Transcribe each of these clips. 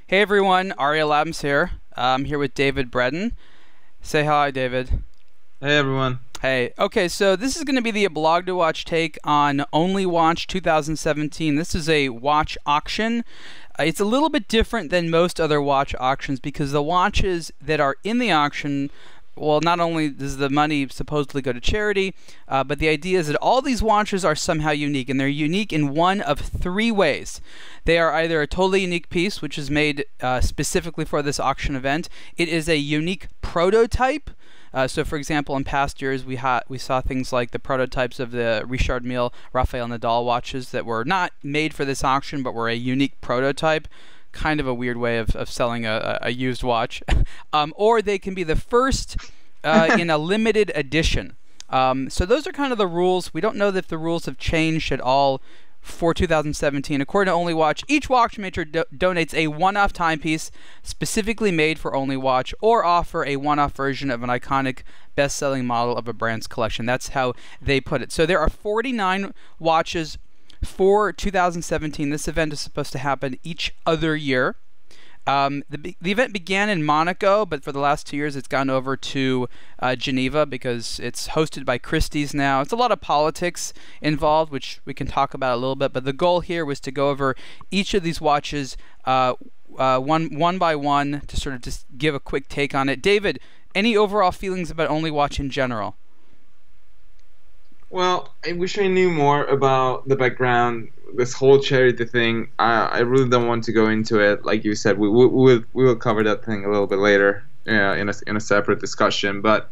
Hey everyone, Ariel here. I'm here with David Bredan. Say hi, David. Hey everyone. Hey. Okay, so this is going to be the aBlogtoWatch take on Only Watch 2017. This is a watch auction. It's a little bit different than most other watch auctions because the watches that are in the auction, well, not only does the money supposedly go to charity, but the idea is that all these watches are somehow unique, and they're unique in one of three ways. They are either a totally unique piece, which is made specifically for this auction event. It is a unique prototype. So, for example, in past years, we saw things like the prototypes of the Richard Mille Rafael Nadal watches that were not made for this auction, but were a unique prototype. Kind of a weird way of selling a used watch. Or they can be the first in a limited edition. So those are kind of the rules. We don't know if the rules have changed at all for 2017. According to Only Watch, each watchmaker donates a one-off timepiece specifically made for Only Watch, or offer a one-off version of an iconic best-selling model of a brand's collection. That's how they put it. So there are 49 watches for 2017. This event is supposed to happen each other year. The event began in Monaco, but for the last 2 years it's gone over to Geneva because it's hosted by Christie's now. It's a lot of politics involved, which we can talk about a little bit, but the goal here was to go over each of these watches one by one to sort of just give a quick take on it. David, any overall feelings about Only Watch in general? Well, I wish I knew more about the background, this whole charity thing. I really don't want to go into it. Like you said, we will cover that thing a little bit later, in a separate discussion. But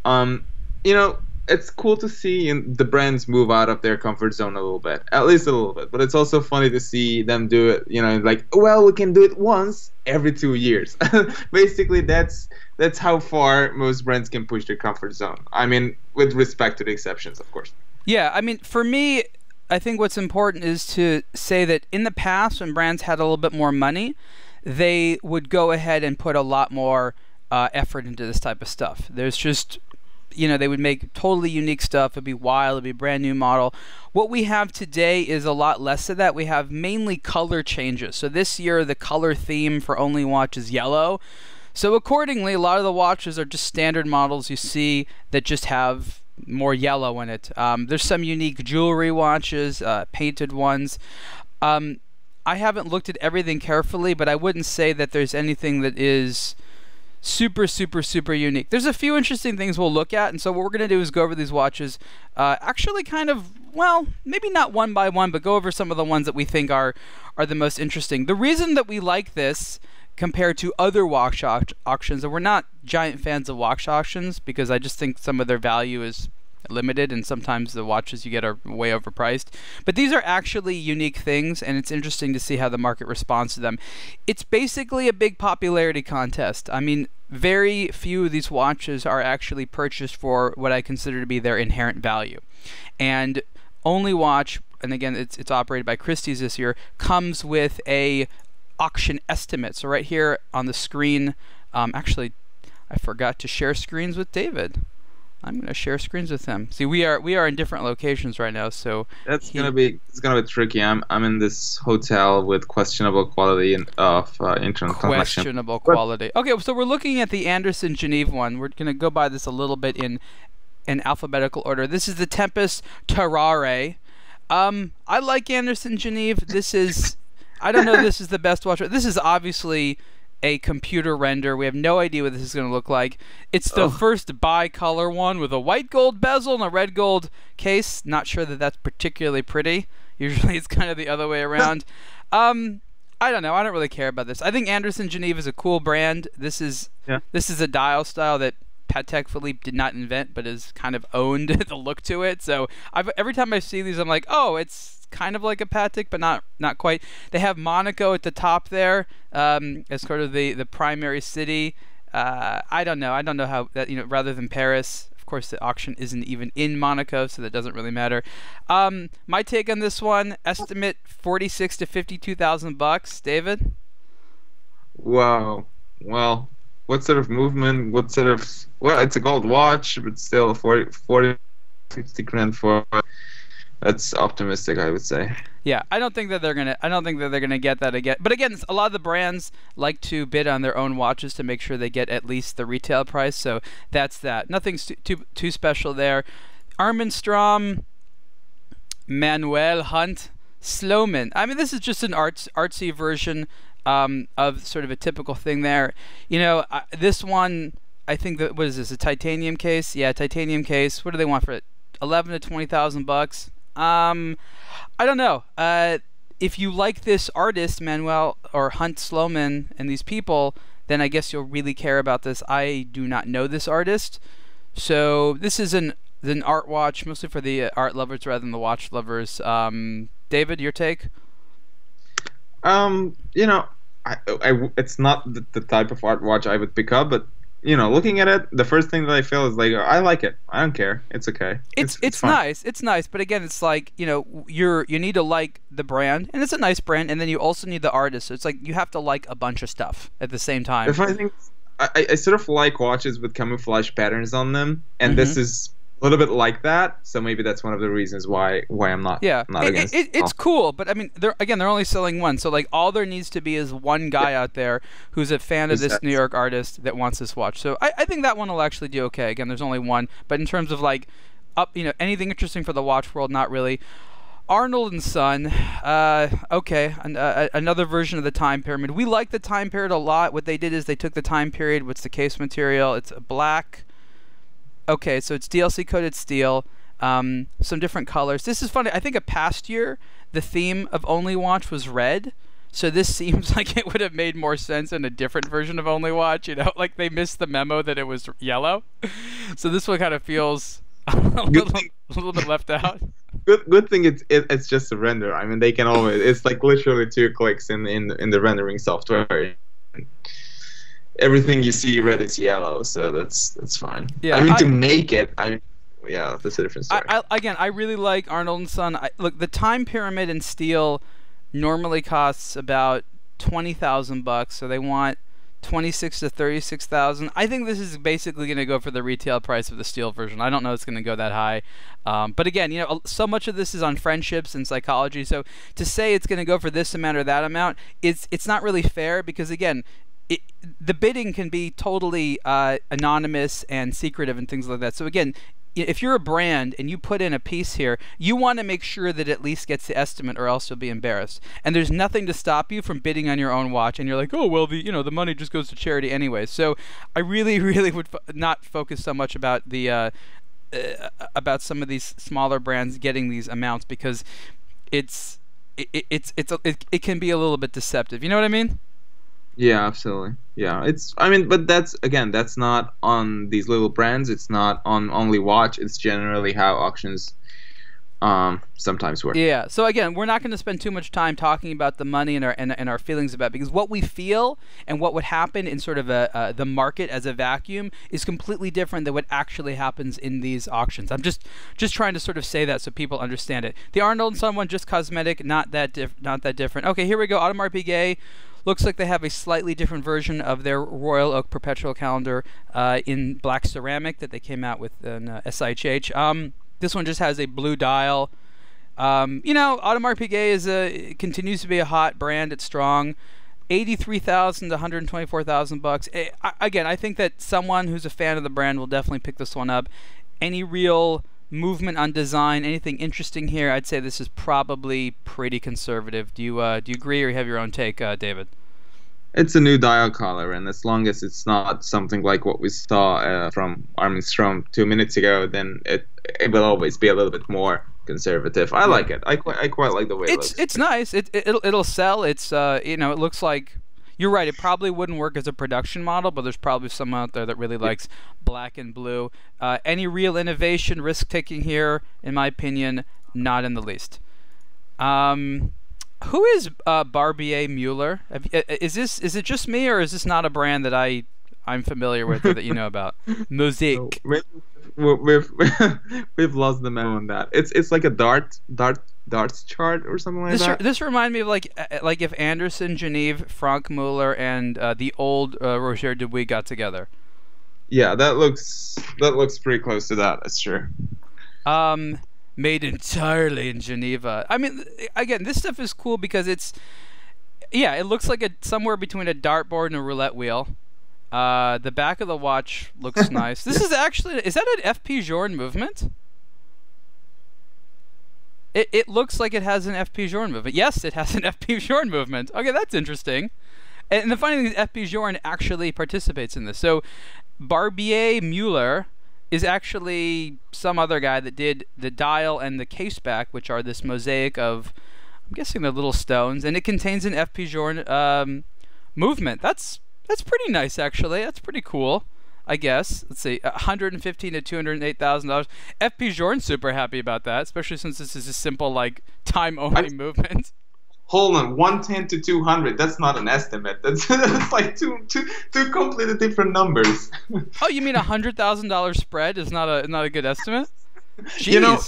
you know, it's cool to see the brands move out of their comfort zone a little bit, at least a little bit. But it's also funny to see them do it. You know, like, well, we can do it once every 2 years. Basically, that's how far most brands can push their comfort zone. I mean, with respect to the exceptions, of course. Yeah, I mean, for me, I think what's important is to say that in the past, when brands had a little bit more money, they would go ahead and put a lot more effort into this type of stuff. There's just, they would make totally unique stuff. It'd be wild. It'd be a brand new model. What we have today is a lot less of that. We have mainly color changes. So this year, the color theme for Only Watch is yellow. So accordingly, a lot of the watches are just standard models you see that just have more yellow in it. There's some unique jewelry watches, painted ones. I haven't looked at everything carefully, but I wouldn't say that there's anything that is super unique. There's a few interesting things we'll look at, and so what we're going to do is go over these watches, actually kind of, well, maybe not one by one, but go over some of the ones that we think are the most interesting. The reason that we like this compared to other watch auctions, and we're not giant fans of watch auctions because I just think some of their value is limited, and sometimes the watches you get are way overpriced. But these are actually unique things, and it's interesting to see how the market responds to them. It's basically a big popularity contest. I mean, very few of these watches are actually purchased for what I consider to be their inherent value. And Only Watch, and again, it's operated by Christie's this year, comes with a auction estimate. So right here on the screen, actually, I forgot to share screens with David. I'm going to share screens with him. See, we are in different locations right now, so It's gonna be tricky. I'm in this hotel with questionable quality of internet connection. questionable quality. Okay, so we're looking at the Anderson Geneva one. We're going to go by this a little bit in alphabetical order. This is the Tempest Terrare. I like Anderson Geneva. This is, I don't know if this is the best watch. This is obviously a computer render. We have no idea what this is going to look like. It's the first bi-color one with a white gold bezel and a red gold case. Not sure that that's particularly pretty. Usually it's kind of the other way around. I don't know. I don't really care about this. I think Anderson Geneva is a cool brand. This is a dial style that Patek Philippe did not invent, but has kind of owned the look to it. So every time I see these, I'm like, oh, it's kind of like a Patek, but not quite. They have Monaco at the top there as sort of the primary city. I don't know. I don't know how that, rather than Paris. Of course, the auction isn't even in Monaco, so that doesn't really matter. My take on this one: estimate 46 to 52,000 bucks. David. Wow. Well, what sort of movement? What sort of? Well, it's a gold watch, but still 40 50 grand for That's optimistic, I would say. Yeah, I don't think that they're gonna. I don't think that they're gonna get that again. But again, a lot of the brands like to bid on their own watches to make sure they get at least the retail price. So that's that. Nothing's too special there. Armstrong, Manuel Hunt, Sloman. I mean, this is just an artsy version of sort of a typical thing there. You know, this one, I think that, what is this, a titanium case? Yeah, titanium case. What do they want for it? 11 to 20,000 bucks. I don't know. If you like this artist, Manuel or Hunt Sloman, and these people, then I guess you'll really care about this. I do not know this artist, so this is an art watch, mostly for the art lovers rather than the watch lovers. David, your take? You know, it's not the type of art watch I would pick up, but you know, looking at it, the first thing that I feel is like, I like it. I don't care. It's okay. It's fine. nice. It's nice, but again, it's like, you know, you need to like the brand, and it's a nice brand, and then you also need the artist. So it's like you have to like a bunch of stuff at the same time. If I think I sort of like watches with camouflage patterns on them, and this is a little bit like that, so maybe that's one of the reasons why I'm not against it. It's cool, but I mean, they're only selling one, so like all there needs to be is one guy out there who's a fan of this New York artist that wants this watch. So I think that one will actually do okay. Again, there's only one, but in terms of like anything interesting for the watch world, not really. Arnold and Son, okay, another version of the time pyramid. We like the time period a lot. What they did is they took the time period. What's the case material? It's black. Okay, so it's DLC coated steel, some different colors. This is funny. I think a past year, the theme of Only Watch was red. So this seems like it would have made more sense in a different version of Only Watch. You know, like they missed the memo that it was yellow. So this one kind of feels a little bit left out. Good thing it's just a render. I mean, they can always. It's like literally 2 clicks in the rendering software. Everything you see red is yellow, so that's fine. Yeah, I mean, to make it, yeah, that's a different story. I really like Arnold and Son. Look, the time pyramid in steel normally costs about 20,000 bucks, so they want 26 to 36,000. I think this is basically going to go for the retail price of the steel version. I don't know it's going to go that high, but again, you know, so much of this is on friendships and psychology. So to say it's going to go for this amount or that amount, it's not really fair because again, the bidding can be totally anonymous and secretive and things like that. So again, if you're a brand and you put in a piece here, you want to make sure that it at least gets the estimate, or else you'll be embarrassed. And there's nothing to stop you from bidding on your own watch. And you're like, oh well, the money just goes to charity anyway. So I really, really would not focus so much about the about some of these smaller brands getting these amounts, because it can be a little bit deceptive. You know what I mean? Yeah, absolutely. Yeah, but that's not on these little brands. It's not on Only Watch. It's generally how auctions sometimes work. Yeah. So again, we're not going to spend too much time talking about the money and our feelings about it, because what we feel and what would happen in sort of the market as a vacuum is completely different than what actually happens in these auctions. I'm just trying to sort of say that so people understand it. The Arnold and Son one, just cosmetic, not that different. Okay, here we go. Audemars Piguet. Looks like they have a slightly different version of their Royal Oak Perpetual Calendar in black ceramic that they came out with in SIHH. This one just has a blue dial. You know, Audemars Piguet continues to be a hot brand. It's strong. 83,000 to 124,000 bucks. Again, I think that someone who's a fan of the brand will definitely pick this one up. Any real movement on design, anything interesting here, I'd say this is probably pretty conservative. Do you agree, or have your own take, David? It's a new dial color, and as long as it's not something like what we saw from Armstrong 2 minutes ago, then it will always be a little bit more conservative. I like it. I quite like the way it looks. It's nice. It'll sell. It's it looks like. You're right, it probably wouldn't work as a production model, but there's probably someone out there that really likes black and blue. Any real innovation, risk-taking here, in my opinion, not in the least. Who is Barbier Mueller? Is it just me, or is this not a brand that I'm familiar with or that you know about? Musique. We've lost the memo on that. It's like a darts chart or something like that. This reminded me of like if Anderson, Geneva, Franck Muller, and the old Roger Dubuis got together. Yeah, that looks pretty close to that. That's true. made entirely in Geneva. I mean, again, this stuff is cool because it's, yeah, it looks like somewhere between a dartboard and a roulette wheel. The back of the watch looks nice. This is actually, is that an FP Journe movement? It looks like it has an FP Journe movement. Yes, it has an FP Journe movement. Okay, that's interesting. And the funny thing is, FP Journe actually participates in this. So, Barbier Mueller is actually some other guy that did the dial and the case back, which are this mosaic of, I'm guessing they're little stones, and it contains an FP Journe movement. That's pretty nice, actually. That's pretty cool, I guess. Let's see, $115,000 to $208,000. FP Journe's super happy about that, especially since this is a simple, like, time-only movement. Hold on, 110 to 200. That's not an estimate. That's like two completely different numbers. Oh, you mean $100,000 spread is not a good estimate? Jeez. You know,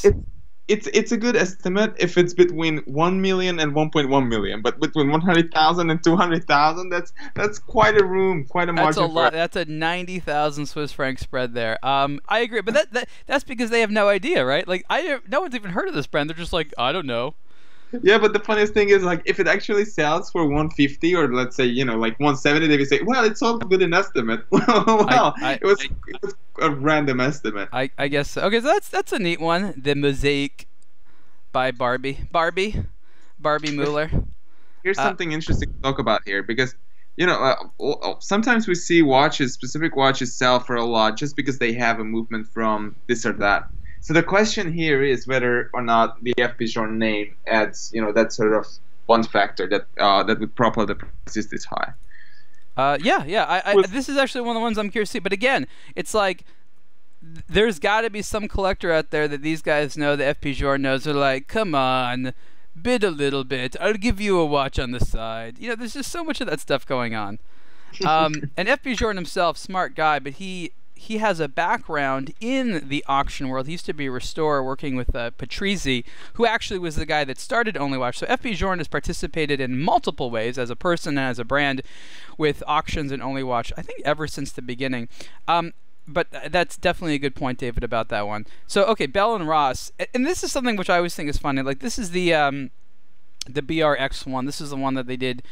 it's a good estimate if it's between 1 million and 1.1 million, but between 100,000 and 200,000, that's quite a room, quite a margin. That's a lot. That's a 90,000 Swiss franc spread there. I agree, but that's because they have no idea, right? Like no one's even heard of this brand. They're just like, I don't know. Yeah, but the funniest thing is, like, if it actually sells for 150 or let's say, you know, like 170, they would say, well, it's all good an estimate. Well, it was a random estimate. I guess so. Okay, so that's a neat one. The Mosaic by Barbie Mueller. Here's something interesting to talk about here, because, you know, sometimes we see specific watches sell for a lot just because they have a movement from this or that. So the question here is whether or not the FP Journe name adds, you know, that sort of one factor that would propel the prices this high. Yeah. This is actually one of the ones I'm curious to see. But again, it's like there's got to be some collector out there that these guys know, the FP Journe knows. They're like, come on, bid a little bit. I'll give you a watch on the side. You know, there's just so much of that stuff going on. And FP Journe himself, smart guy, but he has a background in the auction world. He used to be a restorer working with Patrizzi, who actually was the guy that started Only Watch. So FP Journe has participated in multiple ways as a person and as a brand with auctions and Only Watch, I think ever since the beginning. But that's definitely a good point, David, about that one. So, okay, Bell & Ross. And this is something which I always think is funny. Like, this is the BRX one. This is the one that they did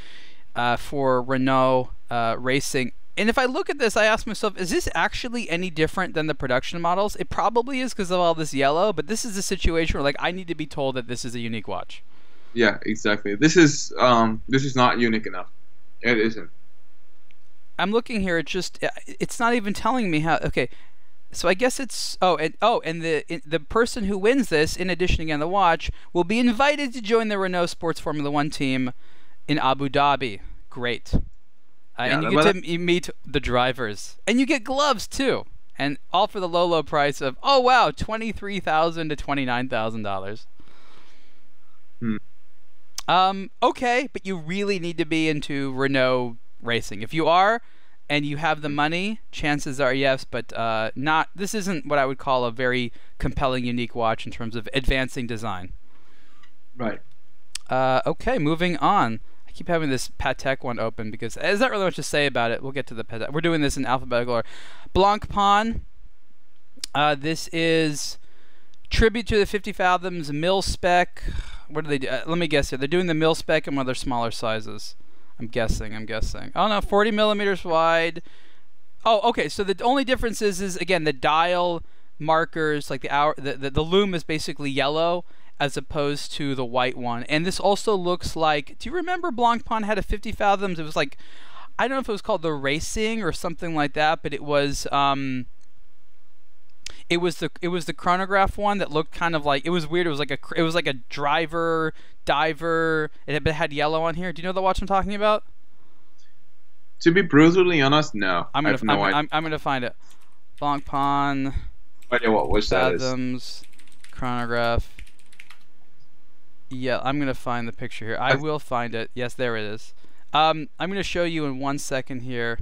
for Renault Racing. And if I look at this, I ask myself, is this actually any different than the production models? It probably is because of all this yellow, but this is a situation where, like, I need to be told that this is a unique watch. Yeah, exactly. This is not unique enough. It isn't. I'm looking here. It's not even telling me how. Okay, so I guess it's and the person who wins this, in addition again the watch, will be invited to join the Renault Sports Formula One team in Abu Dhabi. Great. And you get to meet the drivers, and you get gloves too, and all for the low price of $23,000 to $29,000. Okay, but you really need to be into Renault racing. If you are, and you have the money, chances are yes, but not. This isn't what I would call a very compelling, unique watch in terms of advancing design. Right. Okay, moving on. Keep having this Patek one open because there's not really much to say about it. We'll get to the Patek. We're doing this in alphabetical order. Blancpain. This is tribute to the 50 Fathoms mil spec. What do they do? Let me guess here. They're doing the mil spec and one of their smaller sizes. I'm guessing. Oh no, 40 millimeters wide. Oh, okay. So the only difference is again the dial markers, like the hour, the lume is basically yellow, as opposed to the white one. And this also looks like, do you remember Blancpain had a 50 Fathoms? It was like, I don't know if it was called the Racing or something like that, but it was the chronograph one that looked kind of like, it was weird. It was like a driver diver. It had yellow on here. Do you know the watch I'm talking about? To be brutally honest, no. I'm gonna find it. Blancpain. I know what watch that is. Fathoms chronograph. Yeah, I'm going to find the picture here. I will find it. Yes, there it is. I'm going to show you in 1 second here.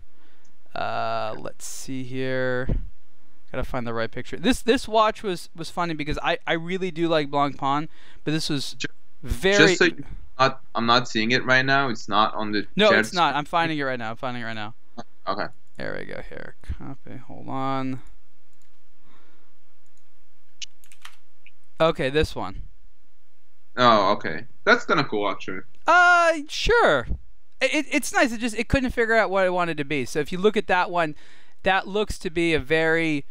Let's see here. Got to find the right picture. This watch was funny because I really do like Blancpain, but this was very... Just so I'm not seeing it right now. It's not on the... No, it's not. I'm finding it right now. Okay. There we go here. Copy. Hold on. Okay, this one. Oh, okay. That's kind of cool, actually. Sure. It's nice. It couldn't figure out what it wanted to be. So if you look at that one, that looks to be a very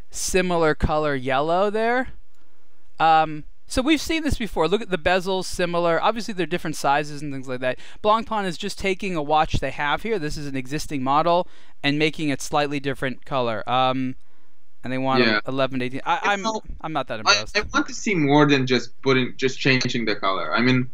similar color yellow there. So we've seen this before. Look at the bezels, similar. Obviously, they're different sizes and things like that. Blancpain is just taking a watch they have here. This is an existing model and making it slightly different color. And they want Yeah. 11 to 18. I'm not that impressed. I want to see more than just changing the color. I mean,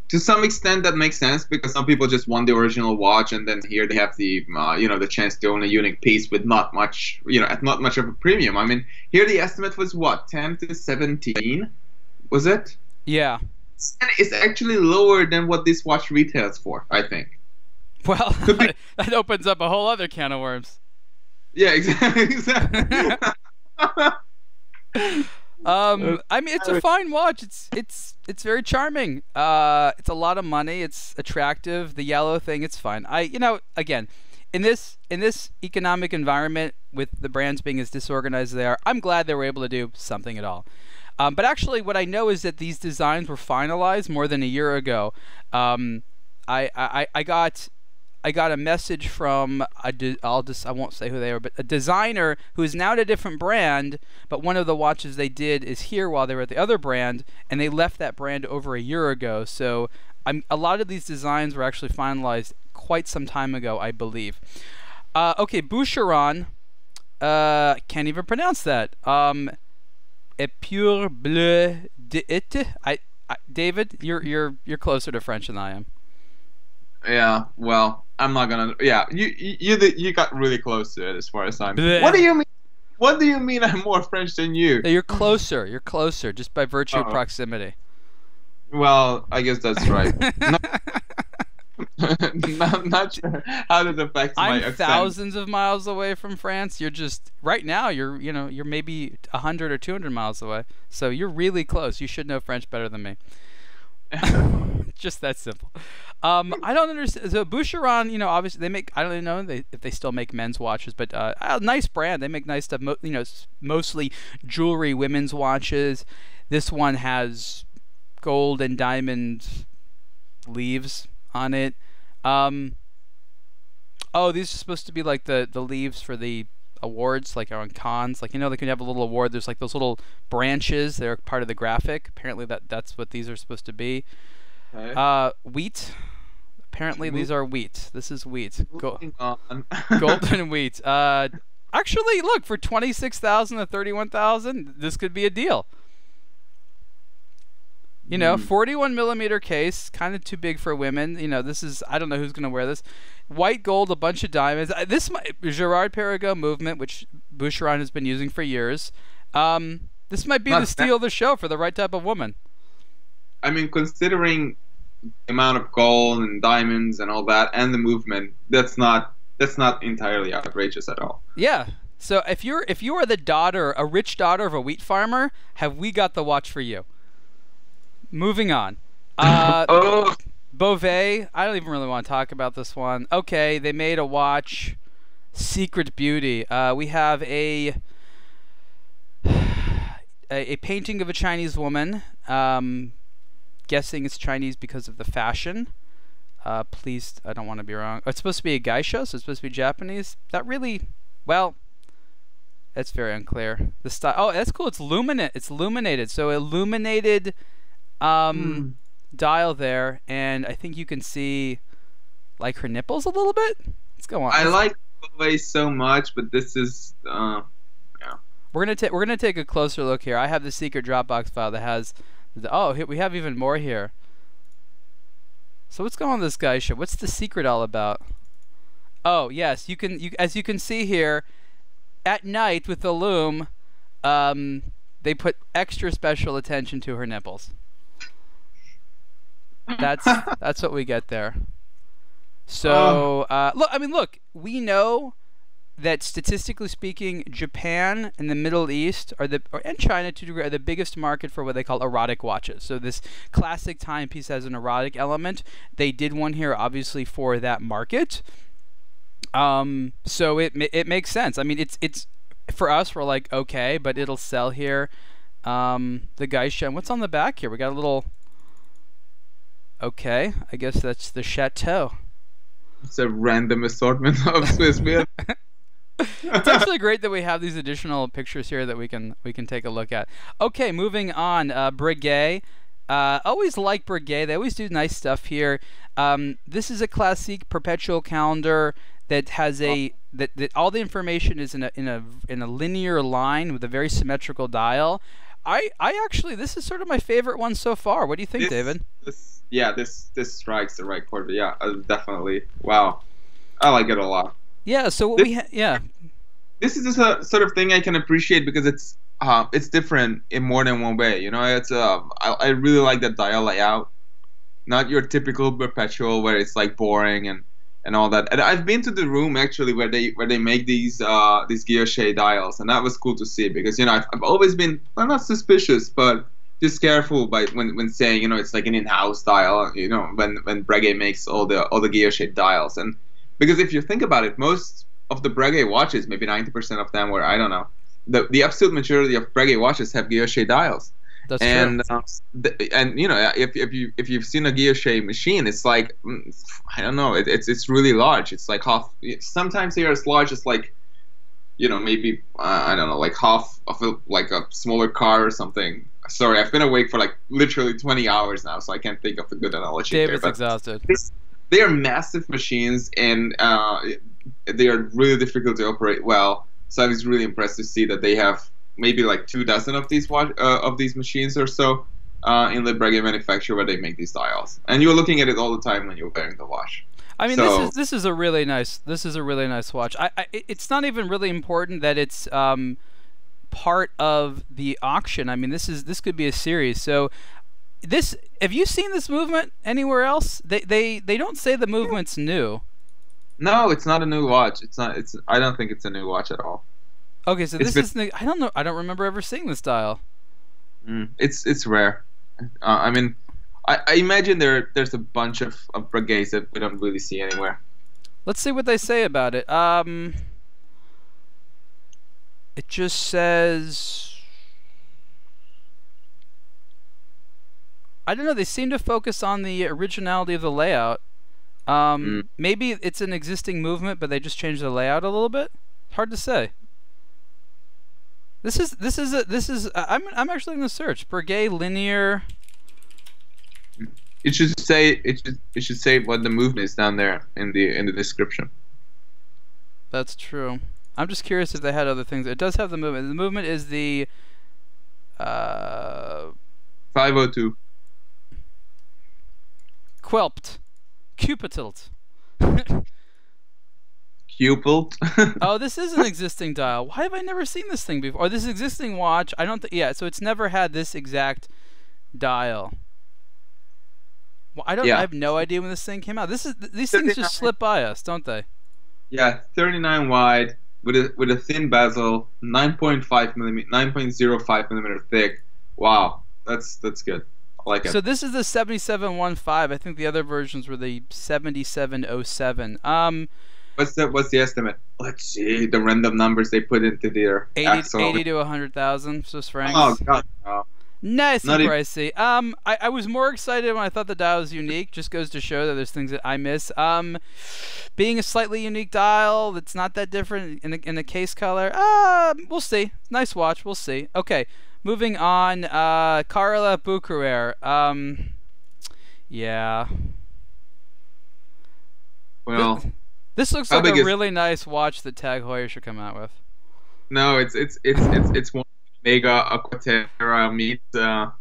to some extent that makes sense because some people just want the original watch, and then here they have the the chance to own a unique piece with not much at not much of a premium. I mean, here the estimate was what, 10 to 17, was it? Yeah. And it's actually lower than what this watch retails for, I think. Well, that opens up a whole other can of worms. Yeah, exactly. I mean, it's a fine watch. It's very charming. It's a lot of money. It's attractive. The yellow thing, it's fine. Again, in this economic environment with the brands being as disorganized as they are, I'm glad they were able to do something at all. But actually, what I know is that these designs were finalized more than a year ago. I got a message from I won't say who they are, but a designer who is now at a different brand. But one of the watches they did is here while they were at the other brand, and they left that brand over a year ago. So a lot of these designs were actually finalized quite some time ago, I believe. Okay, Boucheron. Can't even pronounce that. Epure bleu d'it. David, you're closer to French than I am. Yeah, well, I'm not gonna. Yeah, you got really close to it as far as I'm. Bleh. What do you mean? What do you mean I'm more French than you? No, you're closer. You're closer just by virtue of proximity. Well, I guess that's right. Not sure how it affects my accent. I'm thousands of miles away from France. You're just right now. You're maybe 100 or 200 miles away. So you're really close. You should know French better than me. Just that simple. I don't understand. So Boucheron, obviously they make. I don't even know if they still make men's watches, but a nice brand. They make nice stuff. Mostly jewelry, women's watches. This one has gold and diamond leaves on it. Oh, these are supposed to be like the leaves for the awards, like on cons. Like they can have a little award. There's like those little branches. They're part of the graphic. Apparently that's what these are supposed to be. Okay. Wheat. Apparently these are wheat. This is wheat. Golden wheat. Actually, look, for 26,000 to 31,000, this could be a deal. 41 millimeter case, kind of too big for women. This is, I don't know who's gonna wear this. White gold, a bunch of diamonds. This Girard Perregaux movement, which Boucheron has been using for years. This might be the steal of the show for the right type of woman. I mean, considering the amount of gold and diamonds and all that, and the movement, that's not entirely outrageous at all. Yeah. So if you are a rich daughter of a wheat farmer, have we got the watch for you? Moving on. Beauvais. I don't even really want to talk about this one. Okay, they made a watch. Secret Beauty. We have a painting of a Chinese woman. Guessing it's Chinese because of the fashion. Please, I don't want to be wrong. It's supposed to be a geisha, so it's supposed to be Japanese. That really, well, that's very unclear. The style. Oh, that's cool. It's illuminated. So illuminated dial there, and I think you can see like her nipples a little bit. Let's go on. I like Beauvais so much, but this is yeah. We're gonna take a closer look here. I have the secret Dropbox file that has. We have even more here. So what's going on with this geisha? What's the secret all about? Oh yes, as you can see here, at night with the loom, they put extra special attention to her nipples. That's what we get there. So look, we know that statistically speaking, Japan and the Middle East and China to a degree are the biggest market for what they call erotic watches. So this classic timepiece has an erotic element. They did one here obviously for that market. So it makes sense. I mean, it's for us, we're like, okay, but it'll sell here. The Geisha. And what's on the back here? We got a little. Okay, I guess that's the chateau. It's a random assortment of Swiss beer. It's actually great that we have these additional pictures here that we can take a look at. Okay, moving on. Breguet. Always like Breguet. They always do nice stuff here. This is a classique perpetual calendar that has that all the information is in a linear line with a very symmetrical dial. I actually, this is sort of my favorite one so far. What do you think, David? This strikes the right chord. Yeah, definitely. Wow, I like it a lot. Yeah. So this is just a sort of thing I can appreciate because it's different in more than one way. You know, I really like that dial layout. Not your typical perpetual where it's like boring and all that. And I've been to the room actually where they make these guilloche dials, and that was cool to see because I've always been, well, not suspicious, but just careful when saying it's like an in-house dial. When Breguet makes all the guilloche dials, and because if you think about it, most of the Breguet watches, maybe 90% of them, or I don't know, the absolute majority of Breguet watches have guilloche dials. That's true. And if you've seen a guilloche machine, it's like, I don't know, it's really large. It's like half. Sometimes they are as large as like, maybe I don't know, like half of a smaller car or something. Sorry, I've been awake for like literally 20 hours now, so I can't think of a good analogy. David's exhausted. They are massive machines, and they are really difficult to operate well. So I was really impressed to see that they have maybe like 24 of these machines or so in the Breguet manufacturer where they make these dials, and you're looking at it all the time when you're wearing the watch. I mean, this is a really nice watch. It's not even really important that it's part of the auction. I mean, this could be a series. So have you seen this movement anywhere else? They don't say the movement's new. No, it's not a new watch. I don't think it's a new watch at all. Okay, so this is I don't know. I don't remember ever seeing this dial. It's rare. I mean, I imagine there's a bunch of Breguets that we don't really see anywhere. Let's see what they say about it. It just says, I don't know. They seem to focus on the originality of the layout. Maybe it's an existing movement, but they just changed the layout a little bit. Hard to say. I'm actually going to search Breguet linear. It should say what the movement is down there in the description. That's true. I'm just curious if they had other things. It does have the movement. The movement is the 502. Quelpt. Cupitilt. Cupelt. Oh, this is an existing dial. Why have I never seen this thing before? Or this existing watch? I don't think. Yeah, so it's never had this exact dial. Well, I have no idea when this thing came out. These things just slip by us, don't they? Yeah, 39 wide with a thin bezel, 9.05 millimeter thick. Wow, that's good. I like it. So this is the 7715. I think the other versions were the 7707. What's the estimate? Let's see the random numbers they put into their 80 to 100,000 Swiss francs. Oh god, no. Nice and pricey. I was more excited when I thought the dial was unique. Just goes to show that there's things that I miss. Being a slightly unique dial that's not that different in a case color. We'll see. Nice watch. We'll see. Okay, moving on. Carla Bucherer. Yeah. Well. This looks like a really nice watch that Tag Heuer should come out with. No, it's one Mega Aquaterra meets. I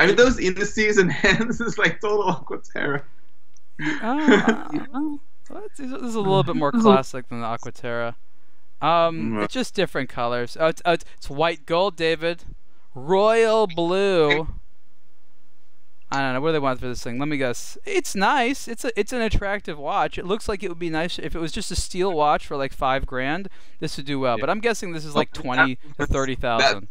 mean, those in-the-season hands is like total Aquaterra. This is a little bit more classic than the Aquaterra. It's just different colors. Oh, it's white gold, David. Royal blue. I don't know. What do they want for this thing? Let me guess. It's nice. It's an attractive watch. It looks like it would be nice if it was just a steel watch for like $5,000. This would do well. Yeah. But I'm guessing this is like 20 to 30,000.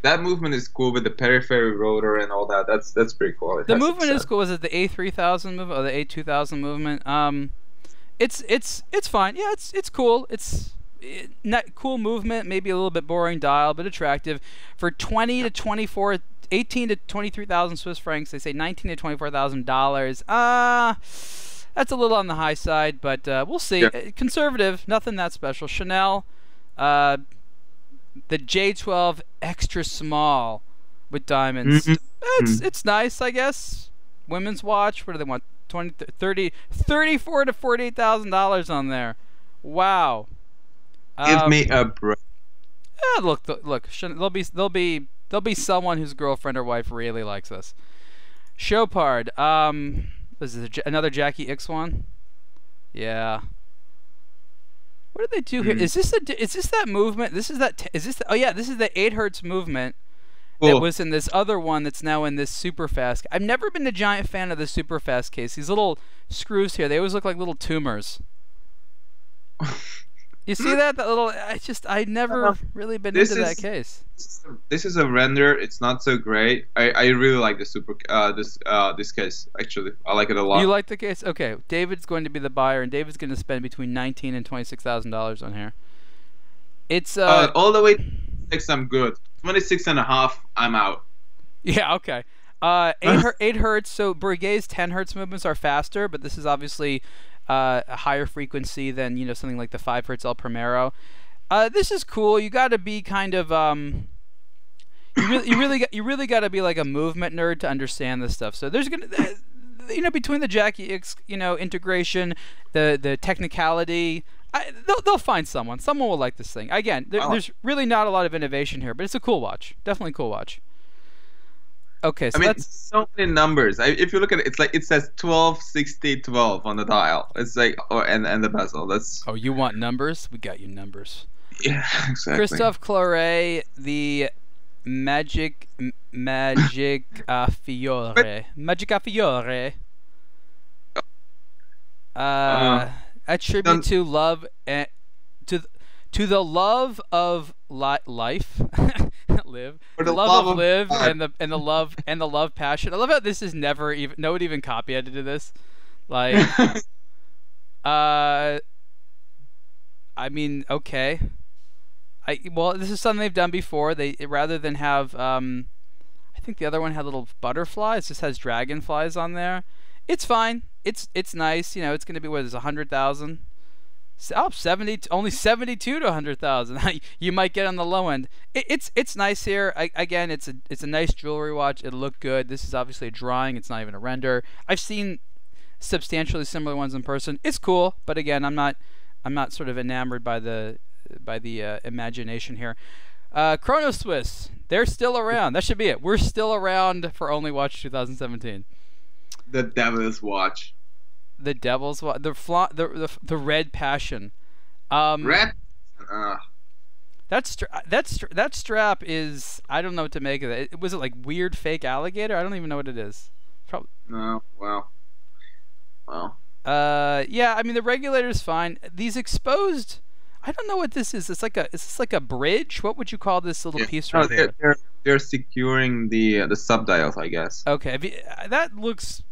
That movement is cool with the periphery rotor and all that. That's pretty cool. The movement is cool. Is it the A3000 movement or the A2000 movement? It's fine. Yeah, it's cool. not cool movement, maybe a little bit boring dial, but attractive. For 20 to 24, 18 to 23,000 Swiss francs, they say 19 to $24,000. That's a little on the high side, but we'll see. Yeah. Conservative, nothing that special. Chanel, the J12 extra small with diamonds. It's nice, I guess. Women's watch. What do they want? 34 to $48,000 on there. Wow. Give me a break. Look. There'll be someone whose girlfriend or wife really likes this. Chopard. Is this another Jackie X one? Yeah. What did they do here? Is this that movement? This is the 8 hertz movement that was in this other one that's now in this super fast. I've never been a giant fan of the super fast case. These little screws here, they always look like little tumors. You see that? That little. I'd never really been into that case. This is a render. It's not so great. I really like the this case actually. I like it a lot. You like the case? Okay. David's going to be the buyer, and David's going to spend between $19,000 and $26,000 on here. It's all the way to 6. I'm good. 26.5. I'm out. Yeah. Okay. 8 hertz. So Breguet's 10 hertz movements are faster, but this is obviously a higher frequency than something like the 5 hertz El Primero. This is cool. You got to be kind of you really got to be like a movement nerd to understand this stuff. So there's gonna between the Jackie X integration, the technicality, they'll find someone. Someone will like this thing. Again, there's really not a lot of innovation here, but it's a cool watch. Definitely a cool watch. Okay, so that's so many numbers. If you look at it, it's like it says 12, 60, 12 on the dial. It's like and the bezel. That's you want numbers? We got you numbers. Yeah, exactly. Christophe Claret, the Magic Fiore. Attribute to love and to the love of life. Live. The love of live and the love passion. I love how this is never even no one even copy edited this. Like I mean, okay. Well, this is something they've done before. They rather than have I think the other one had little butterflies, this has dragonflies on there. It's fine. It's nice. It's going to be what is 100,000. Oh, 70, only 72 to 100,000. You might get on the low end. It's nice here. Again, it's a nice jewelry watch. It'll look good. This is obviously a drawing. It's not even a render. I've seen substantially similar ones in person. It's cool, but again, I'm not sort of enamored by the imagination here. Chrono Swiss, they're still around. That should be it. We're still around for Only Watch 2017. The Devil's Watch. The Devil's Watch. The Red Passion. Red. That strap is, I don't know what to make of it. Was it like weird fake alligator? I don't even know what it is. Probably. No. Well. Yeah. I mean, the regulator's fine. These exposed. I don't know what this is. Is this like a bridge? What would you call this little piece right here? They're securing the subdials, I guess. Okay. That looks.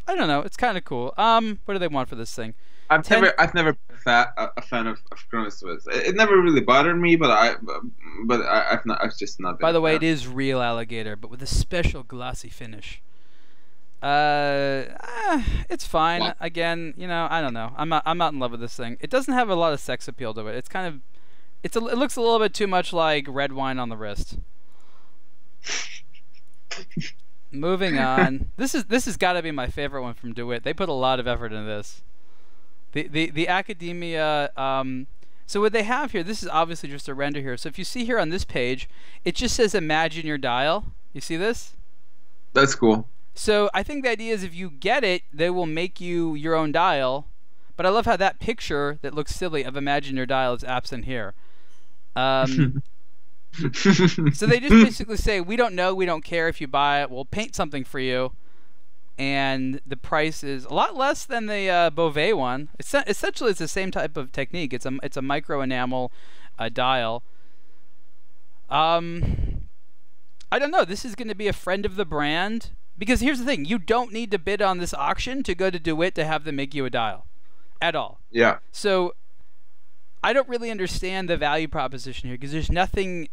I don't know. It's kind of cool. What do they want for this thing? I've never been a fan of Chrono Swiss. It never really bothered me, but I've just not been. By the way, it is real alligator, but with a special glossy finish. It's fine. Wow. Again, I don't know. I'm not in love with this thing. It doesn't have a lot of sex appeal to it. It's kind of, it looks a little bit too much like red wine on the wrist. Moving on. This has got to be my favorite one from DeWitt. They put a lot of effort into this. The Academia. So what they have here, this is obviously just a render here. So if you see here on this page, it just says "Imagine your dial." You see this? That's cool. So I think the idea is if you get it, they will make you your own dial. But I love how that picture that looks silly of "Imagine your dial" is absent here. So they just basically say, we don't know, we don't care if you buy it, we'll paint something for you, and the price is a lot less than the Beauvais one. Essentially, it's the same type of technique. It's a micro enamel dial. I don't know. This is going to be a friend of the brand, because here's the thing: you don't need to bid on this auction to go to DeWitt to have them make you a dial, at all. Yeah. So I don't really understand the value proposition here because there's nothing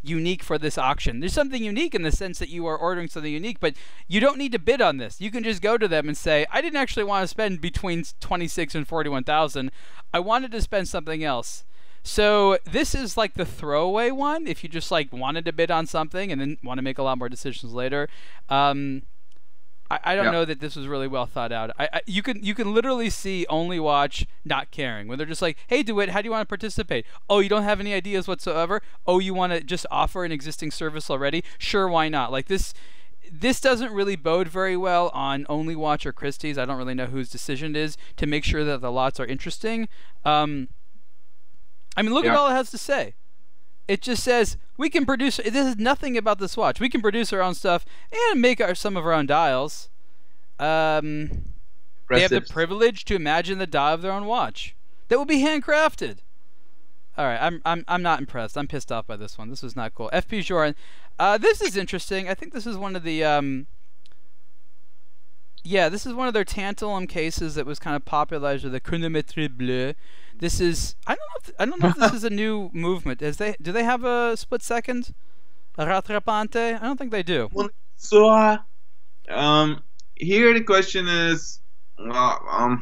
unique for this auction. There's something unique in the sense that you are ordering something unique, but you don't need to bid on this. You can just go to them and say, I didn't actually want to spend between 26 and 41,000. I wanted to spend something else. So this is like the throwaway one if you just like wanted to bid on something and then want to make a lot more decisions later. I don't know that this was really well thought out. You can literally see Only Watch not caring when they're just like, hey, DeWitt, how do you want to participate? Oh, you don't have any ideas whatsoever? Oh, you want to just offer an existing service already? Sure, why not? Like this doesn't really bode very well on Only Watch or Christie's. I don't really know whose decision it is to make sure that the lots are interesting. I mean, look at all it has to say. It just says we can produce. This is nothing about this watch. We can produce our own stuff and make some of our own dials. They have the privilege to imagine the dial of their own watch that will be handcrafted. All right, I'm not impressed. I'm pissed off by this one. This was not cool. FP Joran, this is interesting. I think this is one of the yeah, this is one of their tantalum cases that was kind of popularized with the chronométrie bleue. This is I don't know if this is a new movement. Do they have a split second? A rattrapante? I don't think they do. So here the question is God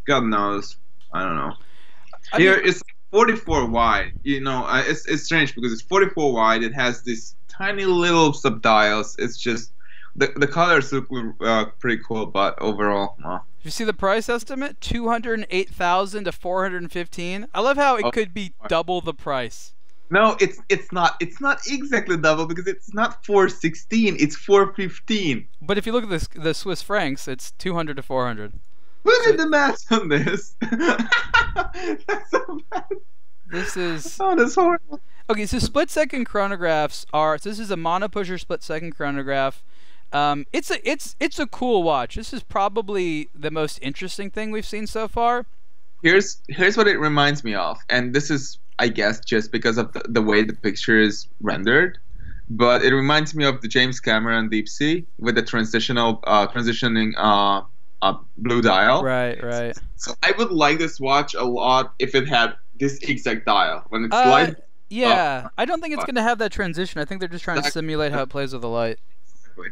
knows. I don't know. Here it's 44 wide. You know, it's strange because it's 44 wide. It has these tiny little subdials. It's just the colors look pretty cool, but overall, You see the price estimate? 208,000 to 415. I love how it could be double the price. No, it's not. It's not exactly double because it's not 416. It's 415. But if you look at the Swiss francs, it's 200 to 400. Look at the math on this. That's so bad. This is. Oh, that's horrible. Okay, so split second chronographs are. So this is a monopusher split second chronograph. It's a cool watch. This is probably the most interesting thing we've seen so far. Here's what it reminds me of, and this is, I guess, just because of the way the picture is rendered, but it reminds me of the James Cameron Deep Sea with the transitioning blue dial. Right. So I would like this watch a lot if it had this exact dial when it's light. Yeah, I don't think it's gonna have that transition. I think they're just trying to simulate how it plays with the light.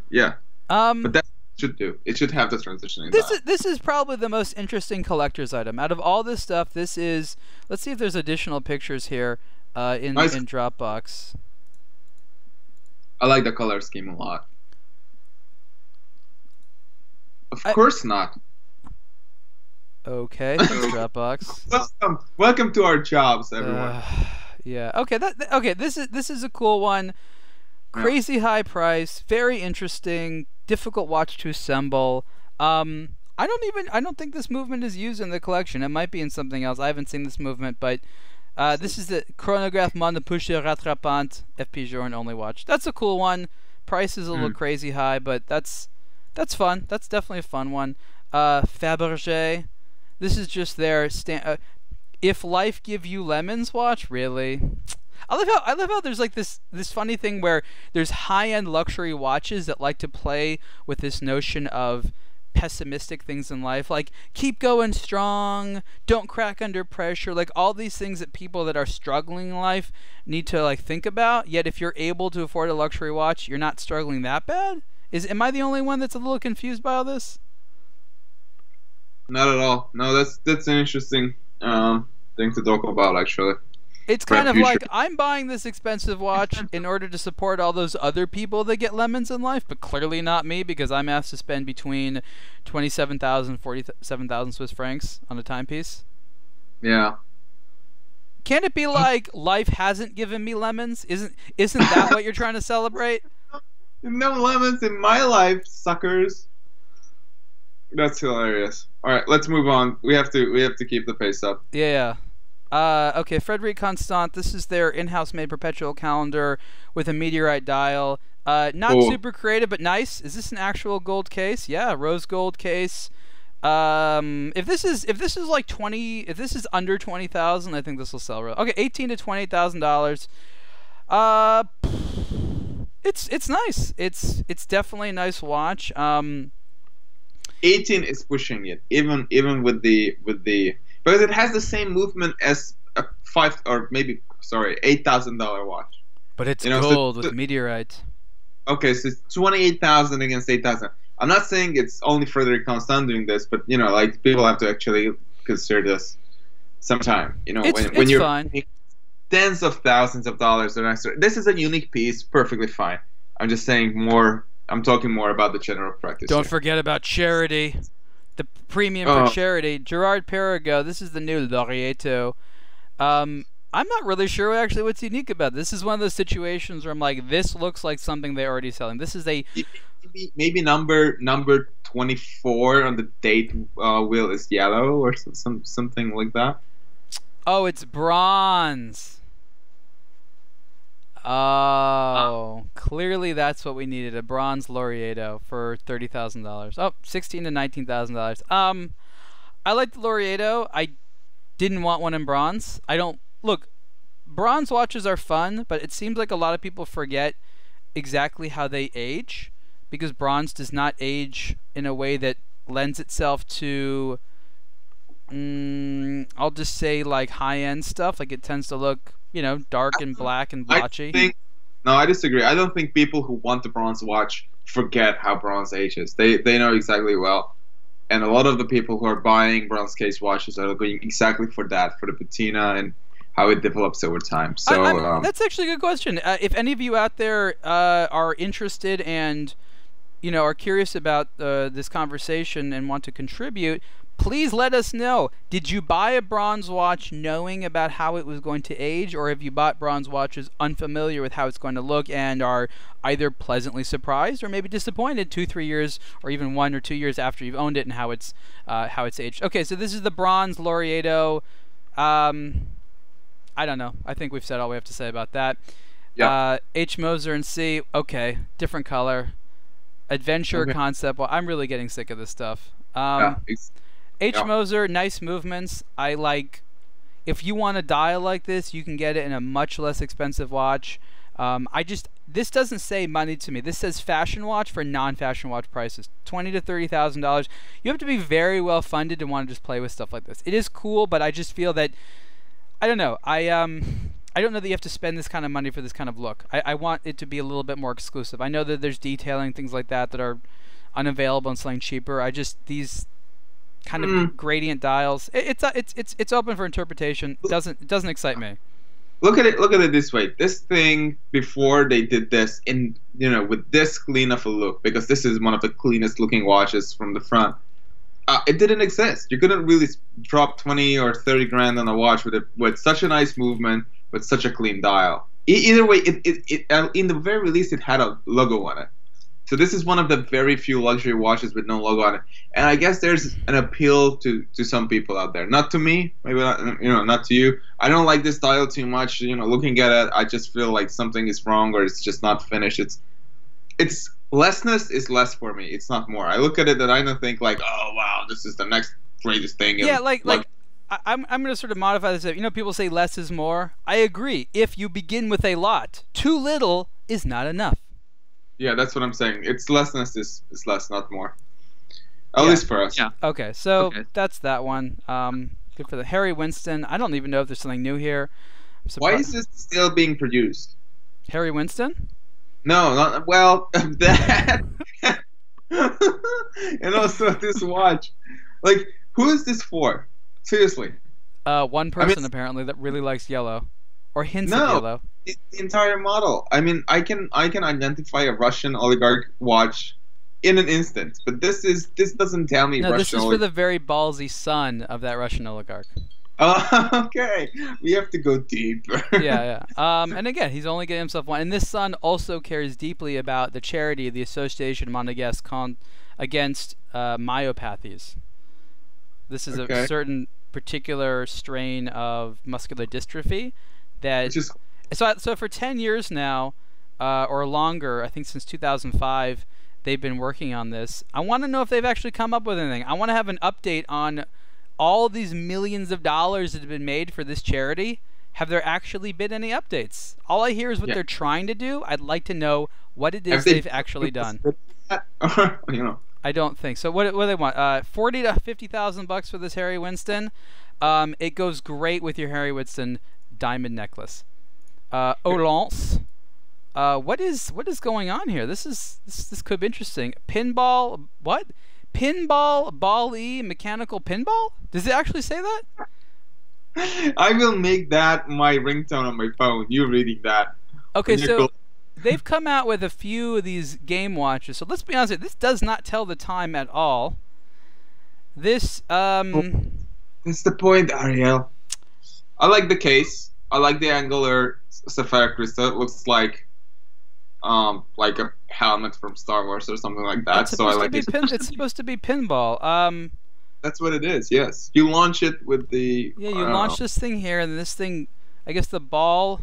Yeah. But that should do. It should have the transitioning. This is probably the most interesting collector's item out of all this stuff. This is. Let's see if there's additional pictures here in Dropbox. I like the color scheme a lot. Of course not. Okay, that's Dropbox. Welcome to our jobs, everyone. Yeah. Okay. Okay. This is a cool one. Crazy high price, very interesting, difficult watch to assemble. I don't think this movement is used in the collection. It might be in something else. I haven't seen this movement, but this is the Chronograph Monopusher Rattrapante FP Joran Only Watch. That's a cool one. Price is a little crazy high, but that's fun. That's definitely a fun one. Fabergé. This is just their If Life Give You Lemons watch, really. I love how there's like this funny thing where there's high-end luxury watches that like to play with this notion of pessimistic things in life, like keep going strong, don't crack under pressure, like all these things that people that are struggling in life need to like think about. Yet if you're able to afford a luxury watch, you're not struggling that bad. Am I the only one that's a little confused by all this? Not at all. No, that's an interesting thing to talk about, actually. It's kind of like, I'm buying this expensive watch in order to support all those other people that get lemons in life, but clearly not me because I'm asked to spend between 27,000 and 47,000 Swiss francs on a timepiece. Yeah. Can it be like life hasn't given me lemons? Isn't that what you're trying to celebrate? No lemons in my life, suckers. That's hilarious. All right, let's move on. We have to keep the pace up. Yeah. Okay, Frederic Constant. This is their in-house made perpetual calendar with a meteorite dial. Not super creative, but nice. Is this an actual gold case? Yeah, rose gold case. If this is like 20, if this is under 20,000, I think this will sell real. Okay, $18,000 to $28,000. It's nice. It's definitely a nice watch. 18 is pushing it, even with the because it has the same movement as a $8,000 watch. But it's You know, gold with meteorites. okay, so it's 28,000 against 8,000. I'm not saying it's only Frederick Constant doing this, but like people have to actually consider this sometime. When you're fine. paying tens of thousands of dollars or extra, this is a unique piece, perfectly fine. I'm just saying more. I'm talking more about the general practice. Don't here. forget about charity. The premium for charity. Gerard Perregaux, this is the new Laureato. I'm not really sure actually what's unique about this. This is one of those situations where I'm like, this looks like something they're already selling. This is maybe number 24 on the date wheel is yellow or something like that. Oh, it's bronze. Oh, clearly that's what we needed, a bronze Laureato for $30,000. Oh, $16,000 to $19,000. I like the Laureato. I didn't want one in bronze. Look, bronze watches are fun, but it seems like a lot of people forget exactly how they age, because bronze does not age in a way that lends itself to I'll just say like high-end stuff. Like it tends to look dark and black and blotchy. No, I disagree. I don't think people who want the bronze watch forget how bronze ages. They know exactly well. And a lot of the people who are buying bronze case watches are looking exactly for that, for the patina and how it develops over time. So that's actually a good question. If any of you out there are interested and are curious about this conversation and want to contribute, please let us know. Did you buy a bronze watch knowing about how it was going to age, or have you bought bronze watches unfamiliar with how it's going to look and are either pleasantly surprised or maybe disappointed 2-3 years or even 1 or 2 years after you've owned it and how it's aged? Okay, so this is the bronze Laureato. I don't know. I think we've said all we have to say about that. Yeah. H. Moser and C. Okay, different color. Adventure concept. Well, I'm really getting sick of this stuff. H. Moser, nice movements. I like. If you want a dial like this, you can get it in a much less expensive watch. This doesn't say money to me. This says fashion watch for non-fashion watch prices, $20,000 to $30,000. You have to be very well funded to want to just play with stuff like this. It is cool, but I just feel that I don't know. I don't know that you have to spend this kind of money for this kind of look. I want it to be a little bit more exclusive. I know that there's detailing, things like that are unavailable and selling cheaper. These kind of gradient dials. It's open for interpretation. It doesn't excite me. Look at it this way. This thing, before they did this with this clean of a look, because this is one of the cleanest looking watches from the front. It didn't exist. You couldn't really drop 20 or 30 grand on a watch with such a nice movement, with such a clean dial. Either way, it in the very least it had a logo on it. So this is one of the very few luxury watches with no logo on it. And I guess there's an appeal to some people out there. Not to me, maybe not to you. I don't like this dial too much. Looking at it, I just feel like something is wrong or it's just not finished. It's lessness is less for me. It's not more. I look at it and I don't think like, oh wow, this is the next greatest thing. Yeah, I'm gonna sort of modify this. People say less is more. I agree. If you begin with a lot, too little is not enough. Yeah, that's what I'm saying. It's lessness is less, not more. At least for us. Yeah. Okay, so that's that one. Good for the Harry Winston. I don't even know if there's something new here. Why is this still being produced? Harry Winston? No, not that. And also this watch. Like, who is this for? Seriously. One person apparently that really likes yellow, or hints at yellow. It's the entire model. I mean, I can identify a Russian oligarch watch in an instant, but this doesn't tell me. No, Russian this is for the very ballsy son of that Russian oligarch. Okay, we have to go deeper. Yeah. And again, he's only getting himself one. And this son also cares deeply about the charity, the Association Monégasque against myopathies. This is a certain particular strain of muscular dystrophy that. So for 10 years now, or longer, I think since 2005, they've been working on this. I want to know if they've actually come up with anything. I want to have an update on all these millions of dollars that have been made for this charity. Have there actually been any updates? All I hear is what they're trying to do. I'd like to know what it is they've actually done. I don't think so. What do they want? $40,000 to $50,000 for this Harry Winston. It goes great with your Harry Whitson diamond necklace. Olance. What is going on here? This could be interesting. Pinball. What? Pinball ball E mechanical pinball? Does it actually say that? I will make that my ringtone on my phone. You reading that? Okay, so they've come out with a few of these game watches. So let's be honest, this does not tell the time at all. This That's the point, Ariel. I like the case. I like the angular sapphire crystal. It looks like a helmet from Star Wars or something like that. So I like it. It's supposed to be pinball. That's what it is. Yes, you launch it with the. Yeah, you launch this thing here, and this thing, I guess the ball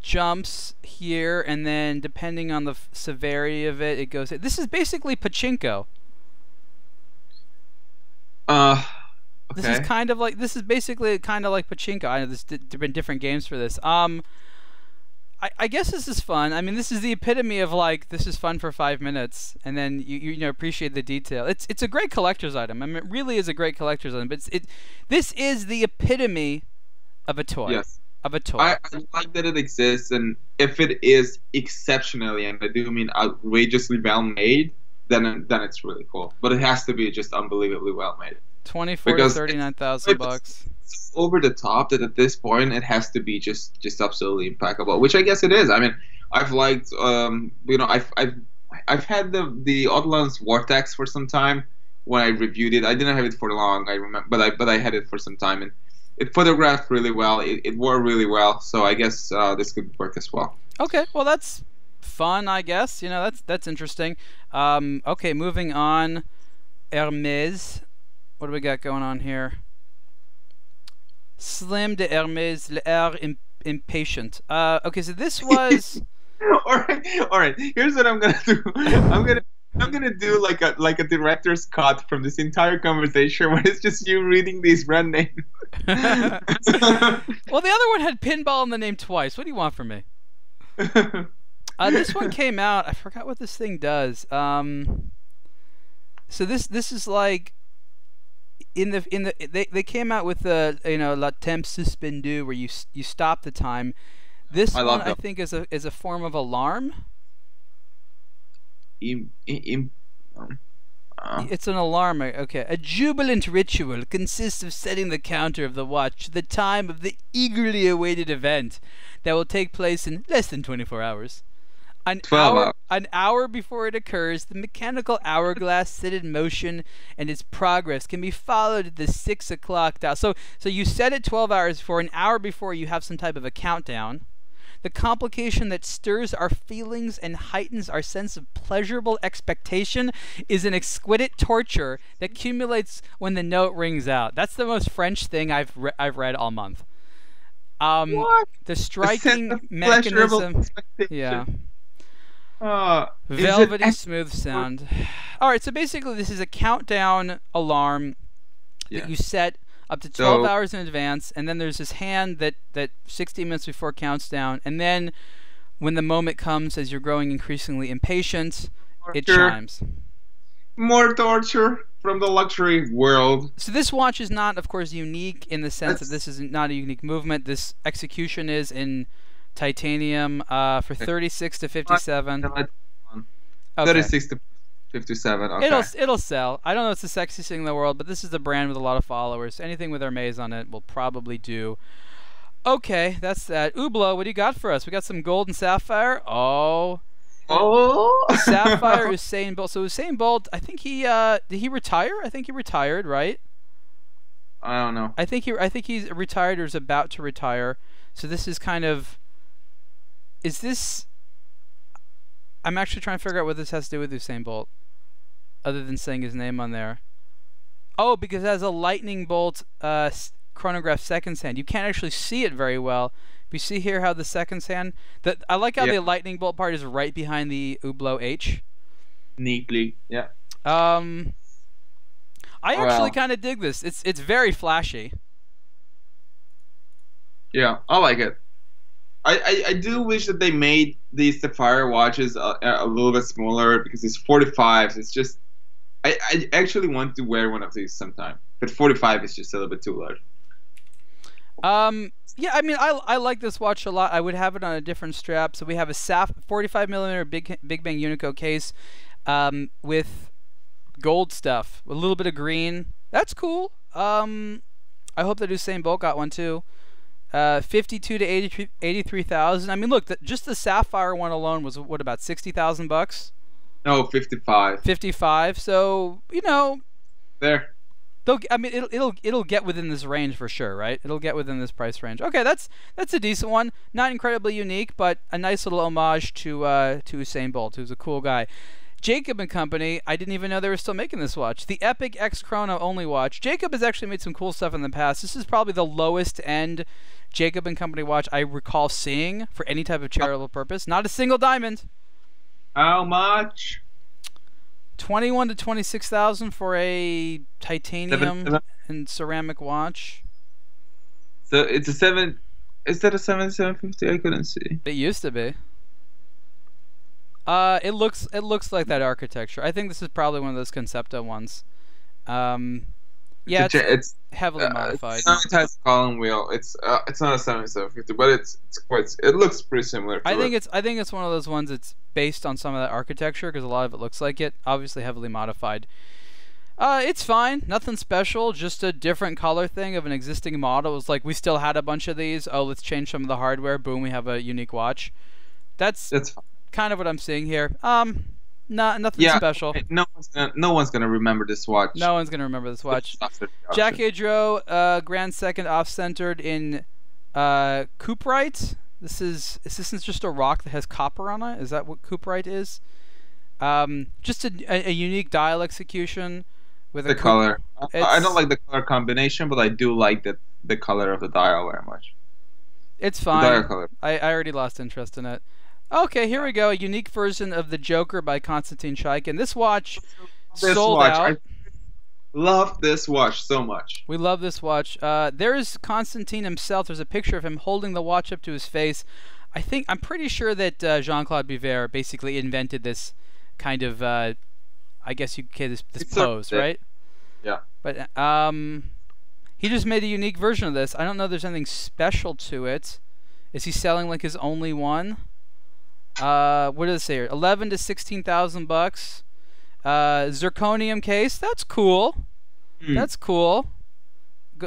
jumps here, and then depending on the severity of it, it goes. This is basically pachinko. Okay. This is basically kind of like pachinko. I know there's been different games for this. I guess this is fun. I mean, this is the epitome of like this is fun for 5 minutes, and then you know appreciate the detail. It's a great collector's item. I mean, it really is a great collector's item. But this is the epitome of a toy. Yes. Of a toy. I like that it exists, and if it is exceptionally, and I do mean outrageously well made, then it's really cool. But it has to be just unbelievably well made. 24 to 39,000 bucks. It's over the top that at this point it has to be just absolutely impeccable, which I guess it is. I mean, I've liked I've had the Odlands Vortex for some time when I reviewed it. I didn't have it for long, I remember, but I had it for some time, and it photographed really well. It wore really well, so I guess this could work as well. Okay, well that's fun, I guess. You know, that's interesting. Okay, moving on. Hermes. What do we got going on here? Slim de Hermes, l'air impatient. Okay, so this was. all right. Here's what I'm gonna do. I'm gonna do like a director's cut from this entire conversation where it's just you reading these brand names. Well, the other one had pinball in the name twice. What do you want from me? This one came out. I forgot what this thing does. So this is like. They came out with the la temps suspendu where you stop the time. This one I think is a form of alarm. It's an alarm. Okay, a jubilant ritual consists of setting the counter of the watch to the time of the eagerly awaited event that will take place in less than 24 hours. An hour before it occurs, the mechanical hourglass set in motion, and its progress can be followed at the 6 o'clock dial. So you set it 12 hours before. An hour before, you have some type of a countdown. The complication that stirs our feelings and heightens our sense of pleasurable expectation is an exquisite torture that accumulates when the note rings out. That's the most French thing I've read all month. What? The striking mechanism. Yeah. Velvety smooth sound. Alright, so basically this is a countdown alarm that you set up to 12 hours in advance, and then there's this hand that 60 minutes before counts down, and then when the moment comes, as you're growing increasingly impatient, it chimes. More torture from the luxury world. So this watch is not, of course, unique in the sense that this is not a unique movement. This execution is in titanium for 36 to 57. Okay. 36 to 57. Okay. It'll sell. I don't know if it's the sexiest thing in the world, but this is the brand with a lot of followers. Anything with Hermes on it will probably do. Okay, that's that. Hublot, what do you got for us? We got some gold and sapphire. Oh. Sapphire Usain Bolt. So Usain Bolt, I think he did he retire? I think he retired, right? I don't know. I think he's retired or is about to retire. So this is kind of. Is this? I'm actually trying to figure out what this has to do with Usain Bolt, other than saying his name on there. Oh, because it has a lightning bolt chronograph seconds hand. You can't actually see it very well. But you see here how the seconds hand. I like how the lightning bolt part is right behind the Hublot H. Neatly, yeah. I actually kind of dig this. It's very flashy. Yeah, I like it. I do wish that they made these sapphire watches a little bit smaller, because it's 45s. It's just I actually want to wear one of these sometime, but 45 is just a little bit too large. Yeah, I mean, I like this watch a lot. I would have it on a different strap. So we have a 45 millimeter Big Bang Unico case, with gold stuff, a little bit of green. That's cool. I hope they do same Bolt got one too. 52 to 83,000. I mean, look, just the sapphire one alone was what, about 60,000 bucks? No, 55. 55. So There. I mean, it'll get within this range for sure, right? It'll get within this price range. Okay, that's a decent one. Not incredibly unique, but a nice little homage to Usain Bolt, who's a cool guy. Jacob and Company, I didn't even know they were still making this watch. The Epic X Chrono only watch. Jacob has actually made some cool stuff in the past. This is probably the lowest end Jacob and Company watch I recall seeing for any type of charitable purpose. Not a single diamond. How much? 21 to 26,000 for a titanium and ceramic watch. So it's a 7. Is that a 750? I couldn't see. It used to be. It looks like that architecture. I think this is probably one of those Concepto ones. Yeah, it's heavily modified. It has a column wheel. It's not a 7750, but it looks pretty similar. I think it's one of those ones that's based on some of that architecture because a lot of it looks like it. Obviously heavily modified. It's fine. Nothing special. Just a different color thing of an existing model. It was like we still had a bunch of these. Oh, let's change some of the hardware. Boom, we have a unique watch. That's fine. Kind of what I'm seeing here. Nothing special. No one's gonna remember this watch. No one's gonna remember this watch. Jack Adro, Grand Second off-centered in Cooperite. This is just a rock that has copper on it. Is that what Cooperite is? Just a unique dial execution with the color. I don't like the color combination, but I do like the color of the dial very much. It's fine. The dial color. I already lost interest in it. Okay, here we go. A unique version of the Joker by Konstantin Chaikin. This watch sold out. I love this watch so much. We love this watch. There's Konstantin himself. There's a picture of him holding the watch up to his face. I'm pretty sure that Jean-Claude Biver basically invented this kind of, I guess you could say this pose, right? Yeah. But he just made a unique version of this. I don't know if there's anything special to it. Is he selling like his only one? What does it say here? 11 to 16,000 bucks. Zirconium case. That's cool. That's cool.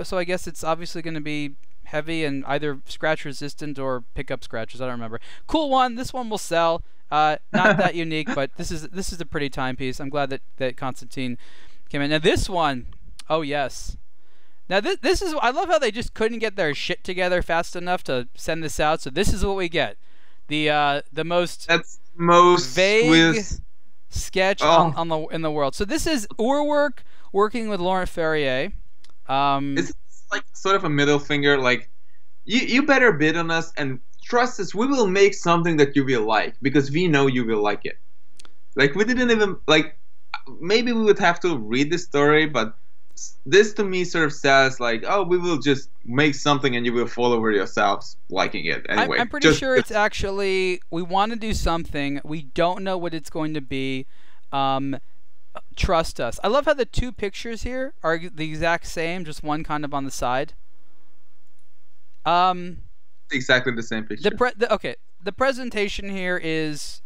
So I guess it's obviously going to be heavy and either scratch resistant or pick up scratches. I don't remember. Cool one. This one will sell. Not that unique, but this is a pretty timepiece. I'm glad that Konstantin came in. Now this one, oh yes. Now this is, I love how they just couldn't get their shit together fast enough to send this out. So this is what we get. The most vague sketch in the world. So this is Urwerk working with Laurent Ferrier. It's like sort of a middle finger, like you better bid on us and trust us. We will make something that you will like because we know you will like it. Like we didn't even like. Maybe we would have to read the story, but this to me sort of says like, oh, we will just make something and you will fall over yourselves liking it anyway. I'm pretty sure it's actually, we want to do something. We don't know what it's going to be. Trust us. I love how the two pictures here are the exact same, just one kind of on the side. Exactly the same picture. Okay, the presentation here is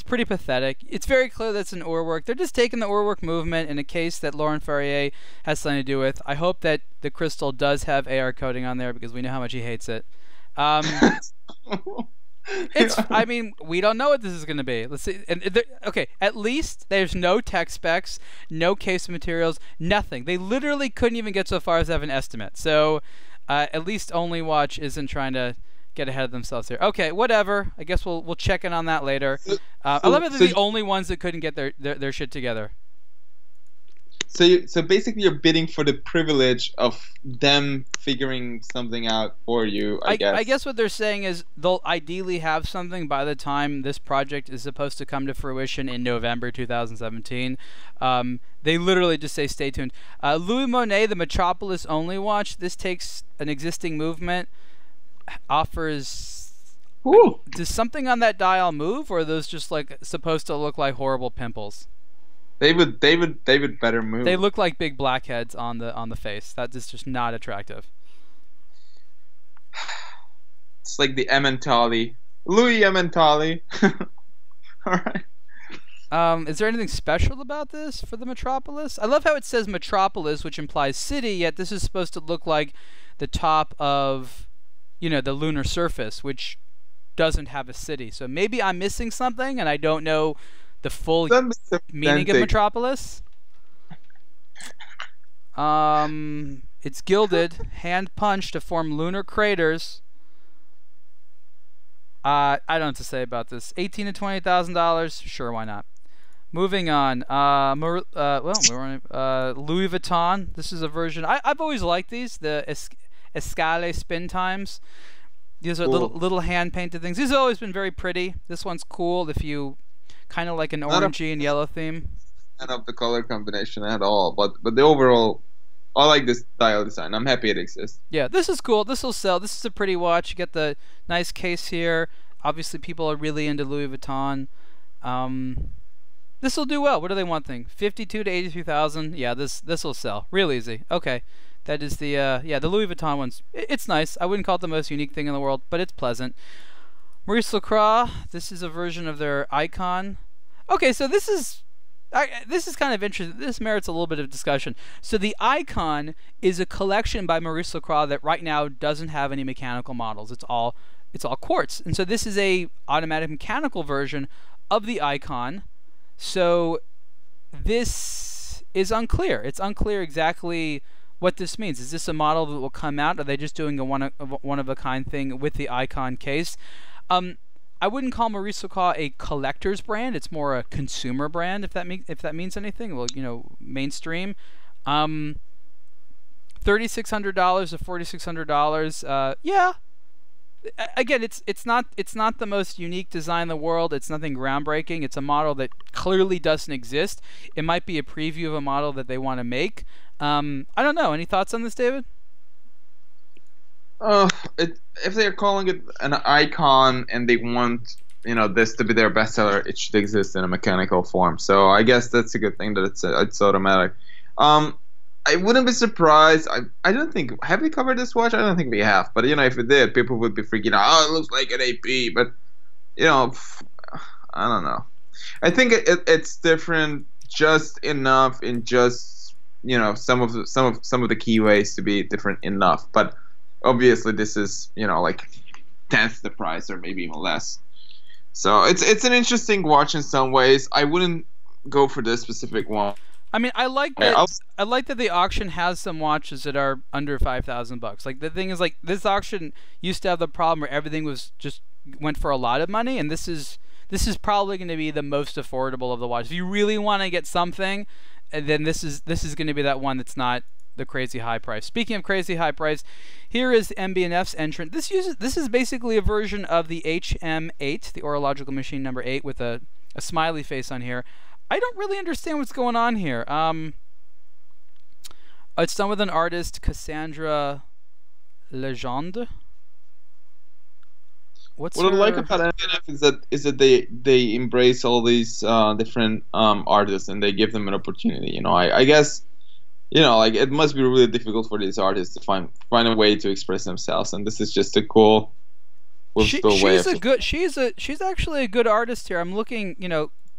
pretty pathetic. It's very clear that's an Urwerk. They're just taking the Urwerk movement in a case that Laurent Ferrier has something to do with. I hope that the crystal does have AR coating on there because we know how much he hates it. I mean, we don't know what this is going to be. Let's see. Okay, at least there's no tech specs, no case materials, nothing. They literally couldn't even get so far as have an estimate. So at least Only Watch isn't trying to get ahead of themselves here. Okay, whatever. I guess we'll check in on that later. I love it. They're the only ones that couldn't get their shit together. So basically, you're bidding for the privilege of them figuring something out for you. I guess. I guess what they're saying is they'll ideally have something by the time this project is supposed to come to fruition in November 2017. They literally just say stay tuned. Louis Monet, the Metropolis only watch. This takes an existing movement. Offers. Does something on that dial move, or are those just like supposed to look like horrible pimples? They would better move. They look like big blackheads on the face. That is just not attractive. It's like the Emmentaler. Louis Emmentaler. All right. Is there anything special about this for the Metropolis? I love how it says Metropolis, which implies city, yet this is supposed to look like the top of, the lunar surface, which doesn't have a city. So maybe I'm missing something, and I don't know the full meaning of Metropolis. It's gilded, hand punched to form lunar craters. I don't know what to say about this. $18,000 to $28,000, sure, why not? Moving on. Louis Vuitton. This is a version. I've always liked these. The Escale spin times. These are Cool. little hand painted things. These have always been very pretty. This one's cool if you kind of like an orangey and yellow theme. Of the color combination at all, but the overall, I like this dial design. I'm happy it exists. Yeah, this is cool. This will sell. This is a pretty watch. You get the nice case here. Obviously, people are really into Louis Vuitton. This will do well. What do they want? 52 to 83,000. Yeah, this will sell real easy. Okay, that is the the Louis Vuitton ones. It's nice. I wouldn't call it the most unique thing in the world, but it's pleasant. Maurice Lacroix. This is a version of their icon. Okay, so this is kind of interesting. This merits a little bit of discussion. So the icon is a collection by Maurice Lacroix that right now doesn't have any mechanical models. It's all quartz. And so this is a automatic mechanical version of the icon. So this is unclear. It's unclear exactly what this means. Is this a model that will come out? Are they just doing a one of a kind thing with the icon case? I wouldn't call Maurice Lacroix a collector's brand. It's more a consumer brand, if that means anything. Well, mainstream. $3,600 to $4,600. Yeah. Again, it's not the most unique design in the world. It's nothing groundbreaking. It's a model that clearly doesn't exist. It might be a preview of a model that they want to make. I don't know. Any thoughts on this, David? If they're calling it an icon and they want this to be their bestseller, it should exist in a mechanical form. So I guess that's a good thing that it's automatic. I wouldn't be surprised. I don't think, have we covered this watch? I don't think we have. But if we did, people would be freaking out. Oh, it looks like an AP. But I don't know. I think it's different just enough in just some of the key ways to be different enough. But obviously, this is like tenth the price or maybe even less. So it's an interesting watch in some ways. I wouldn't go for this specific one. I mean, I like that the auction has some watches that are under $5,000. Like the thing is, like this auction used to have the problem where everything was just went for a lot of money, and this is probably going to be the most affordable of the watches. If you really want to get something, then this is going to be that one that's not the crazy high price. Speaking of crazy high price, here is MB&F's entrant. This is basically a version of the HM8, the Horological Machine number 8, with a smiley face on here. I don't really understand what's going on here. It's done with an artist, Cassandra Legendre. What I like about MB&F is that they embrace all these different artists and they give them an opportunity. I guess like it must be really difficult for these artists to find a way to express themselves, and this is just a cool way. She's actually a good artist here. I'm looking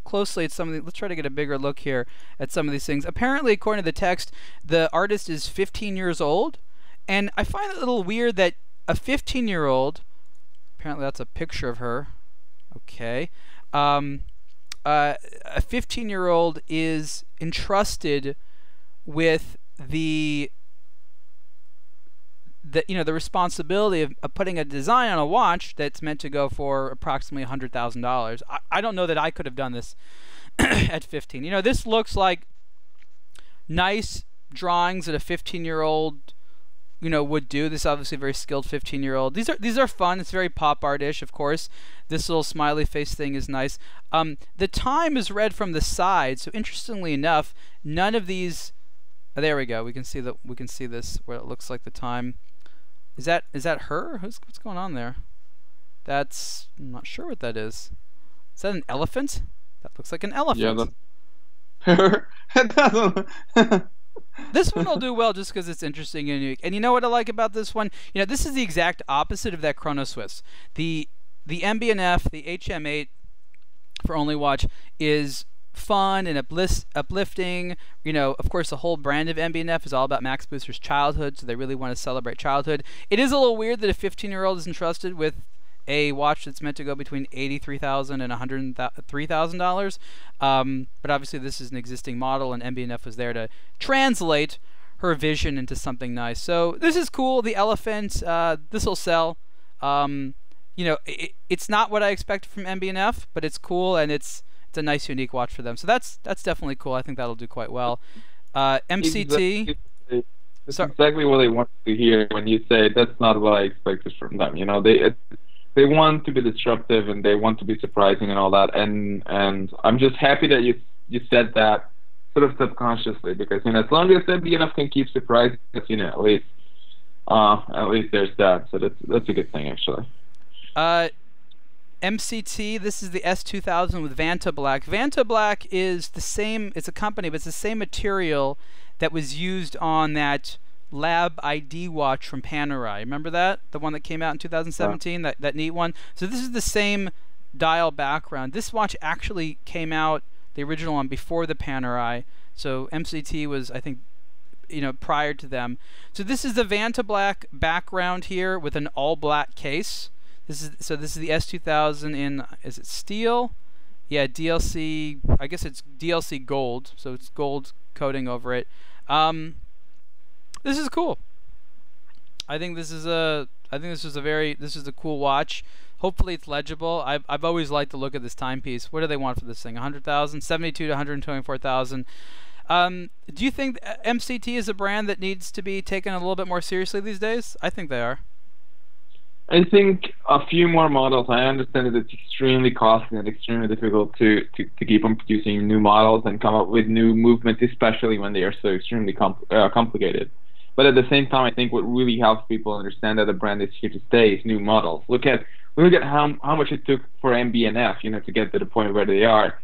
closely at some of the, let's try to get a bigger look here at some of these things. Apparently, according to the text, the artist is 15 years old, and I find it a little weird that a 15-year-old, apparently that's a picture of her, okay, a 15-year-old is entrusted with the responsibility of putting a design on a watch that's meant to go for approximately $100,000. I don't know that I could have done this at 15. This looks like nice drawings that a 15-year-old would do. This is obviously a very skilled 15-year-old. These are fun. It's very pop art-ish, of course. This little smiley face thing is nice. The time is read from the side, so interestingly enough, none of these. There we go. We can see this where it looks like the time. Is that her? What's going on there? I'm not sure what that is. Is that an elephant? That looks like an elephant. Yeah, It doesn't. This one will do well just because it's interesting and unique. And you know what I like about this one? You know, this is the exact opposite of that Chrono Swiss. The MB&F, the HM8 for Only Watch is fun and uplifting. You know, of course, the whole brand of MB&F is all about Max Booster's childhood, so they really want to celebrate childhood. It is a little weird that a 15-year-old is entrusted with a watch that's meant to go between $83,000 and $103,000. But obviously, this is an existing model, and MB&F was there to translate her vision into something nice. So this is cool. The elephant, this will sell. You know, it's not what I expected from MB&F, but it's cool, and it's a nice, unique watch for them. So that's definitely cool. I think that'll do quite well. MCT. That's exactly what they want to hear when you say that's not what I expected from them. You know, they want to be disruptive and they want to be surprising and all that. And I'm just happy that you said that sort of subconsciously, because you know, as long as MB&F can keep surprising us, you know, at least there's that. So that's a good thing actually. MCT, this is the S2000 with Vanta Black. Vanta Black is the same, it's a company, but it's the same material that was used on that Lab ID watch from Panerai. Remember that? The one that came out in 2017, that neat one? So this is the same dial background. This watch actually came out, the original one, before the Panerai. So MCT was, I think, you know, prior to them. So this is the Vanta Black background here with an all-black case. This is the S2000 in, is it steel? Yeah, DLC, I guess it's DLC gold, so it's gold coating over it. This is cool. I think this is a cool watch. Hopefully it's legible. I've always liked the look of this timepiece. What do they want for this thing? 100,000, 72 to 124,000. Do you think MCT is a brand that needs to be taken a little bit more seriously these days? I think they are. I think a few more models. I understand that it's extremely costly and extremely difficult to keep on producing new models and come up with new movements, especially when they are so extremely complicated. But at the same time, I think what really helps people understand that the brand is here to stay is new models. Look at how much it took for MB&F, you know, to get to the point where they are.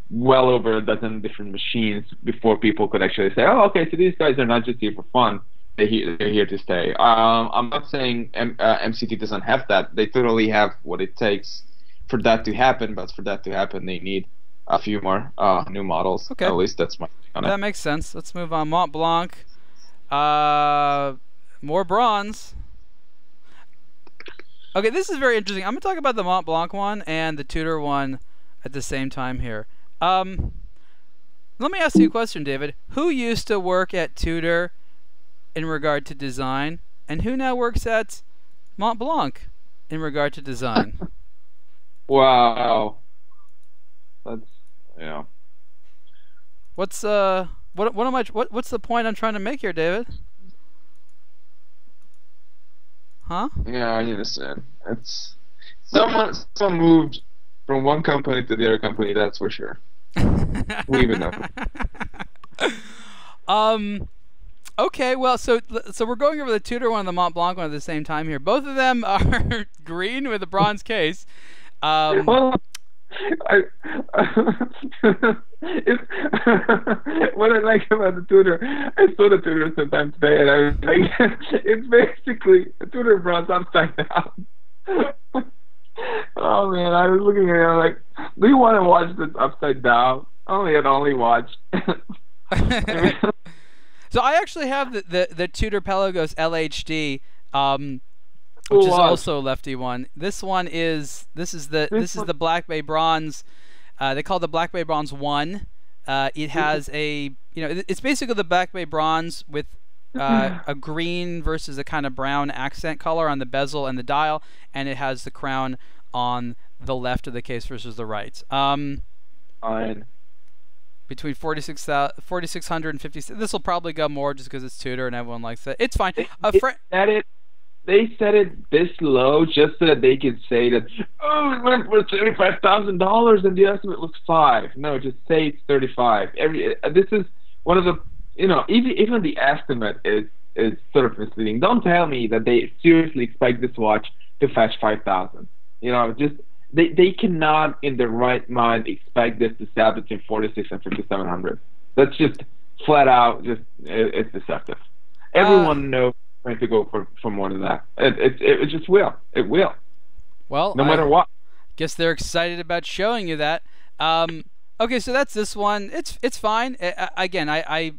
Well over a dozen different machines before people could actually say, oh, okay, so these guys are not just here for fun. They're here to stay. I'm not saying MCT doesn't have that. They totally have what it takes for that to happen, but for that to happen, they need a few more new models. Okay. At least that's my take on it. That makes sense. Let's move on. Mont Blanc. More bronze. Okay, this is very interesting. I'm going to talk about the Mont Blanc one and the Tudor one at the same time here. Let me ask you a question, David. Who used to work at Tudor in regard to design, and who now works at Mont Blanc in regard to design? Wow. That's, yeah. What's the point I'm trying to make here, David? Huh? Yeah, I understand. It's someone moved from one company to the other company, that's for sure. We even know. Okay, well, so we're going over the Tudor one and the Mont Blanc one at the same time here. Both of them are green with a bronze case. Well, what I like about the Tudor, I saw the Tudor sometime today, and I was like, it's basically a Tudor bronze upside down. Oh man, I was looking at it, I'm like, do you want to watch this upside down? Only watch. So I actually have the Tudor Pelagos LHD, which is also a lefty one. This is the Black Bay Bronze. They call it the Black Bay Bronze 1. It has it's basically the Black Bay Bronze with a green versus a kind of brown accent color on the bezel and the dial, and it has the crown on the left of the case versus the right. Fine. Between 4,600 and 50. This will probably go more just because it's Tudor and everyone likes it. It's fine. They set it this low just so that they could say that, oh, it went for $35,000 and the estimate was $5. No, just say it's $35. This is one of the, even the estimate is sort of misleading. Don't tell me that they seriously expect this watch to fetch $5,000. Just they cannot in their right mind expect this to sell between 46 and 5700. That's just flat out it's deceptive. Everyone knows trying to go for more than that. It just will. It will. Well, no matter what. Guess they're excited about showing you that. Okay, so that's this one. It's fine. Again, I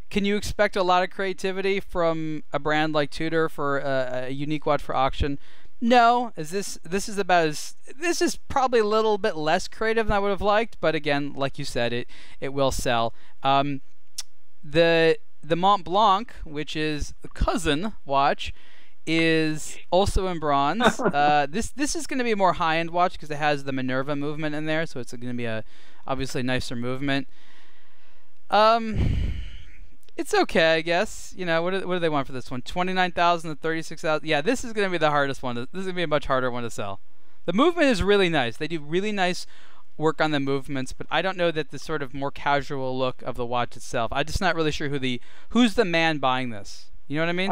can you expect a lot of creativity from a brand like Tudor for a unique watch for auction? No. This is probably a little bit less creative than I would have liked, but again, like you said, it will sell. The Mont Blanc, which is the cousin watch, is also in bronze. This is going to be a more high-end watch because it has the Minerva movement in there, so it's going to be a obviously nicer movement. It's okay, I guess. You know, what do they want for this one? 29,000 to 36,000. Yeah, this is going to be the hardest one. This is going to be a much harder one to sell. The movement is really nice. They do really nice work on the movements, but I don't know that the sort of more casual look of the watch itself. I'm just not really sure who's the man buying this. You know what I mean?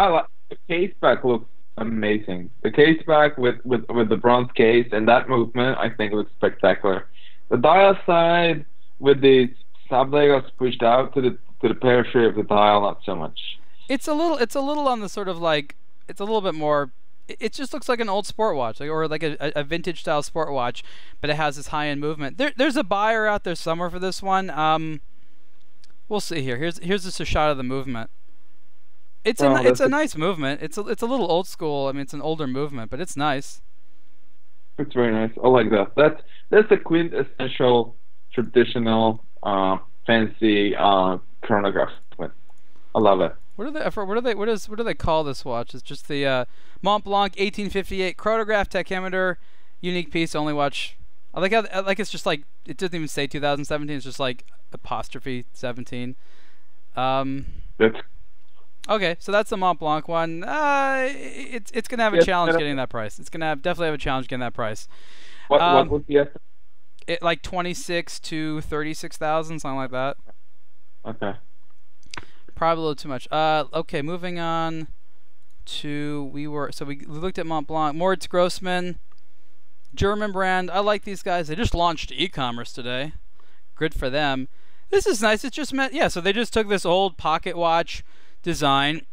The case back looks amazing. The case back with the bronze case and that movement, I think looks spectacular. The dial side with the sub legos pushed out to the periphery of the dial, not so much. It's a little on the sort of like, it's a little bit more. It just looks like an old sport watch, or like a vintage style sport watch, but it has this high end movement. There's a buyer out there somewhere for this one. We'll see here. Here's just a shot of the movement. It's a nice movement. It's a little old school. I mean, it's an older movement, but it's nice. It's very nice. I like that. That's a quintessential traditional fancy chronograph. I love it. What do they call this watch? It's just the Mont Blanc 1858 chronograph tachometer, unique piece, only watch. I like how it's just like it doesn't even say 2017. It's just like apostrophe 17. Okay, so that's the Mont Blanc one. It's gonna have a challenge getting that price. It's gonna definitely have a challenge getting that price. What would be it like 26 to 36,000, something like that. Okay. Probably a little too much. Okay, moving on to we looked at Mont Blanc. Moritz Grossman, German brand. I like these guys. They just launched e-commerce today. Good for them. This is nice. It's just so they just took this old pocket watch design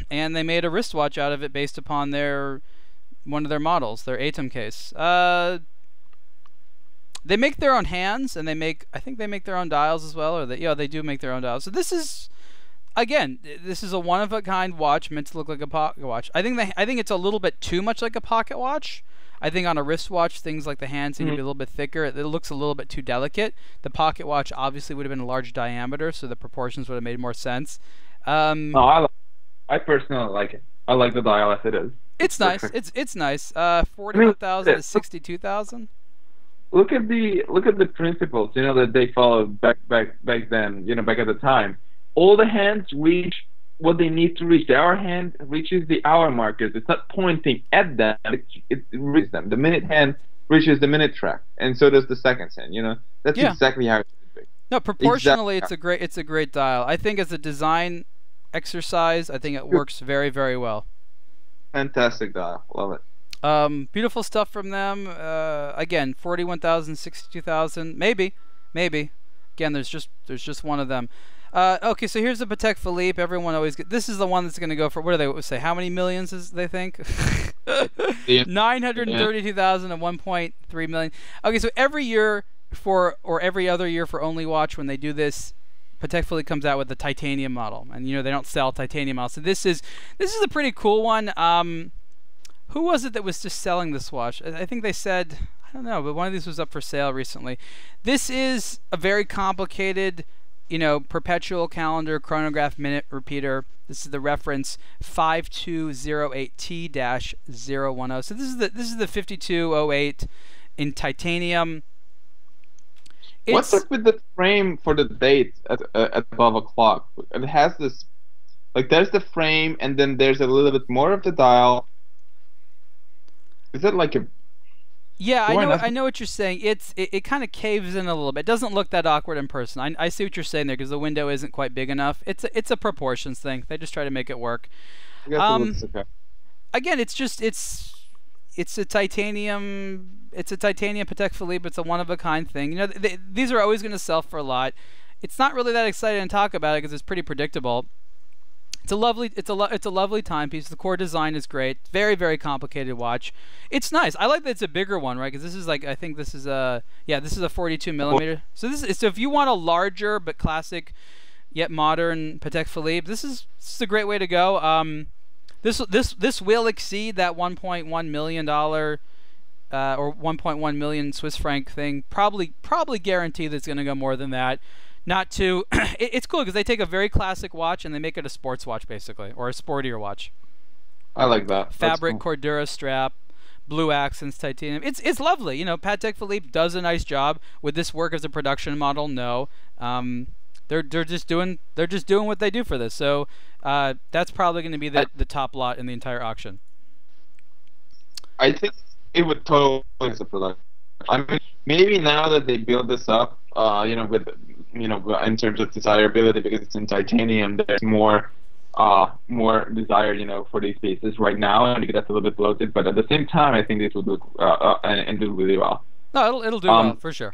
and they made a wristwatch out of it based upon one of their models, their Atom case. They make their own hands, and I think they make their own dials as well, or they do make their own dials. So this is, again, this is a one-of-a-kind watch meant to look like a pocket watch. I think it's a little bit too much like a pocket watch. I think on a wristwatch, things like the hands need to be a little bit thicker. It looks a little bit too delicate. The pocket watch obviously would have been a large diameter, so the proportions would have made more sense. No, I personally like it. I like the dial as it is. It's nice. It's nice. 41,000 to 62,000. Look at the principles, that they followed back then, back at the time. All the hands reach what they need to reach. Our hand reaches the hour markers. It's not pointing at them. It reaches them. The minute hand reaches the minute track, and so does the seconds hand. That's exactly how it should be. No, proportionally, it's a great dial. I think as a design exercise, I think it works very, very well. Fantastic dial. Love it. Beautiful stuff from them. Again, 41,000, 62,000, maybe. Again, there's just one of them. Okay, so here's the Patek Philippe. Everyone always this is the one that's going to go for, what do they say? How many millions is they think? 932,000 and 1.3 million. Okay, so every year or every other year for Only Watch, when they do this, Patek Philippe comes out with the titanium model, and they don't sell titanium models. So this is a pretty cool one. Who was it that was just selling this watch? I think they said, I don't know, but one of these was up for sale recently. This is a very complicated, perpetual calendar chronograph minute repeater. This is the reference 5208T-010. So this is the 5208 in titanium. What's up with the frame for the date at above a clock? It has this, there's the frame, and then there's a little bit more of the dial. Is that like a... Yeah, I know what you're saying. It kind of caves in a little bit. It doesn't look that awkward in person. I see what you're saying there, because the window isn't quite big enough. It's a proportions thing. They just try to make it work. I guess it looks okay. Again, it's it's a titanium. It's a titanium Patek Philippe. It's a one-of-a-kind thing. You know, these are always going to sell for a lot. It's not really that exciting to talk about it because it's pretty predictable. It's a lovely timepiece. The core design is great. Very, very complicated watch. It's nice. I like that it's a bigger one, right? Because this is like, I think this is a, yeah, this is a 42 millimeter. So so if you want a larger but classic yet modern Patek Philippe, this is a great way to go. This will exceed that $1.1 million or 1.1 million Swiss franc thing. Probably guarantee that it's going to go more than that. Not to, it's cool because they take a very classic watch and they make it a sports watch basically, or a sportier watch. I like that. Fabric Cool. Cordura strap, blue accents, titanium. It's lovely. You know, Patek Philippe does a nice job. Would this work as a production model? No. They're just doing what they do for this. So that's probably going to be the top lot in the entire auction. I think it would totally as a production. I mean, maybe now that they build this up, you know, with in terms of desirability, because it's in titanium, there's more desire, you know, for these pieces right now, and that's a little bit bloated. But at the same time, I think this would look and do really well. No, it'll do well for sure.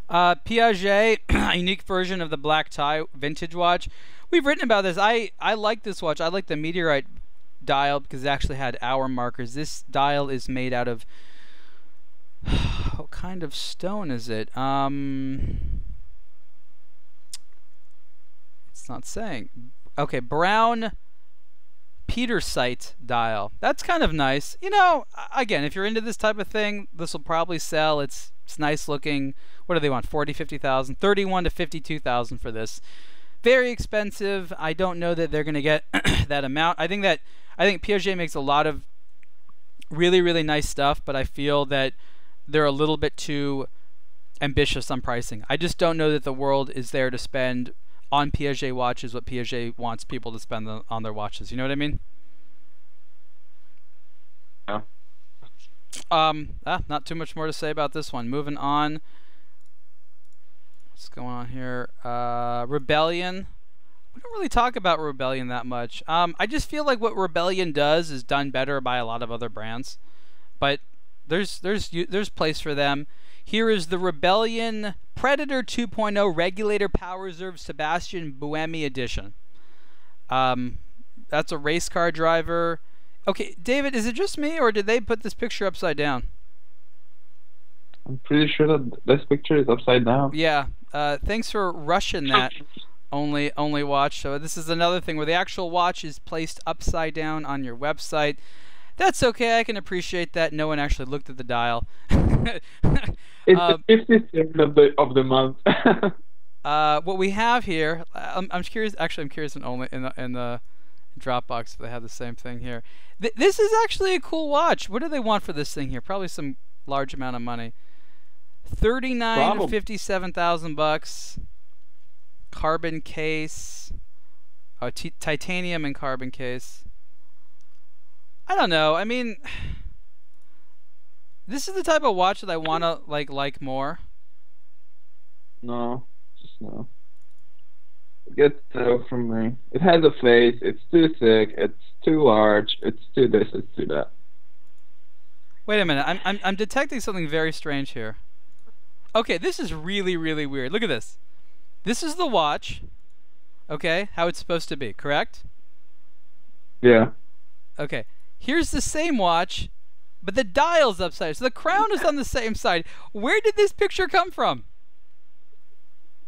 Piaget, a unique version of the black tie vintage watch. We've written about this. I like this watch. I like the meteorite dial because it actually had hour markers. This dial is made out of what kind of stone is it? It's not saying. Okay, brown Petersite dial. That's kind of nice. You know, again, if you're into this type of thing, this will probably sell. It's nice looking. What do they want? 40, 50,000, 31 to 52,000 for this. Very expensive. I don't know that they're going to get that amount. I think Piaget makes a lot of really, really nice stuff, but I feel that they're a little bit too ambitious on pricing. I just don't know that the world is there to spend on Piaget watches what Piaget wants people to spend on their watches. You know what I mean? Yeah. Not too much more to say about this one. Moving on. What's going on here? Rebellion. We don't really talk about Rebellion that much. I just feel like what Rebellion does is done better by a lot of other brands, but there's place for them. Here is the Rebellion Predator 2.0 Regulator Power Reserve Sebastian Buemi Edition. That's a race car driver. Okay, David, is it just me, or did they put this picture upside down? I'm pretty sure that this picture is upside down. Yeah. Thanks for rushing that. Only watch. So this is another thing where the actual watch is placed upside down on your website. That's okay. I can appreciate that. No one actually looked at the dial. It's the 53rd of the month. What we have here, I'm curious. Actually, I'm curious in the Dropbox if they have the same thing here. This is actually a cool watch. What do they want for this thing here? Probably some large amount of money. 39 to 57,000 bucks. Carbon case. Oh, titanium and carbon case. I don't know. I mean, this is the type of watch that I want to like more. No, just no. Get from me. It has a face. It's too thick. It's too large. It's too this. It's too that. Wait a minute. I'm detecting something very strange here. Okay, this is really, really weird. Look at this. This is the watch. Okay, how it's supposed to be, correct? Yeah. Okay. Here's the same watch, but the dial's upside down. So the crown is on the same side. Where did this picture come from?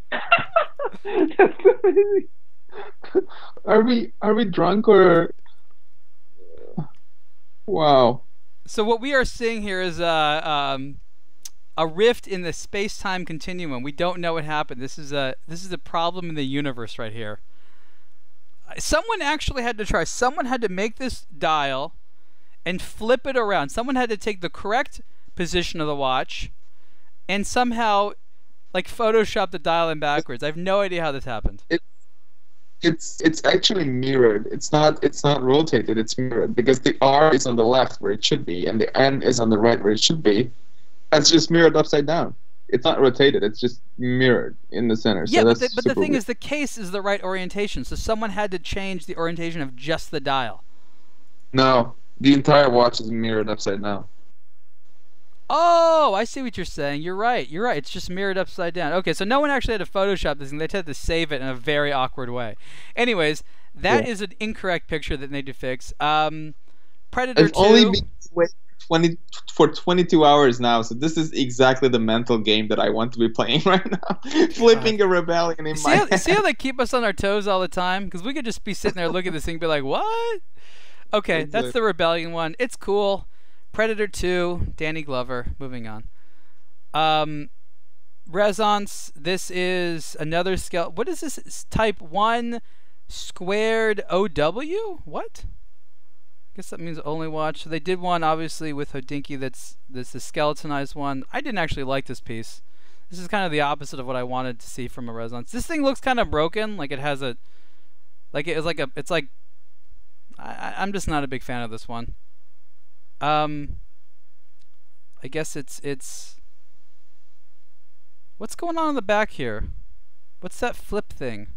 That's amazing. Are we drunk or? Wow. So what we are seeing here is a rift in the space-time continuum. We don't know what happened. This is a problem in the universe right here. Someone actually had to try. Someone had to make this dial and flip it around. Someone had to take the correct position of the watch and somehow like Photoshop the dial in backwards. I have no idea how this happened. It's actually mirrored. It's not rotated. It's mirrored because the R is on the left where it should be, and the N is on the right where it should be. That's just mirrored upside down. It's not rotated. It's just mirrored in the center. Yeah, so but the thing is, the case is the right orientation. So someone had to change the orientation of just the dial. No, The entire watch is mirrored upside down. Oh, I see what you're saying. You're right. You're right. It's just mirrored upside down. Okay, so no one actually had to Photoshop this thing. They just had to save it in a very awkward way. Anyways, that is an incorrect picture that they need to fix. Predator I've 2. only been awake 22 hours now, so this is exactly the mental game that I want to be playing right now. Flipping a rebellion in my head. See how they keep us on our toes all the time? Because we could just be sitting there looking at this thing and be like, what? Okay, that's the rebellion one. It's cool. Predator 2, Danny Glover. Moving on. Resonance. This is another scale. What is this? It's type 1 squared OW? What? I guess that means only watch. So they did one, obviously, with Hodinky. That's the skeletonized one. I didn't actually like this piece. This is kind of the opposite of what I wanted to see from a Resonance. This thing looks kind of broken. Like it has a... Like it was like a... It's like... I'm just not a big fan of this one. I guess it's what's going on in the back here? What's that flip thing?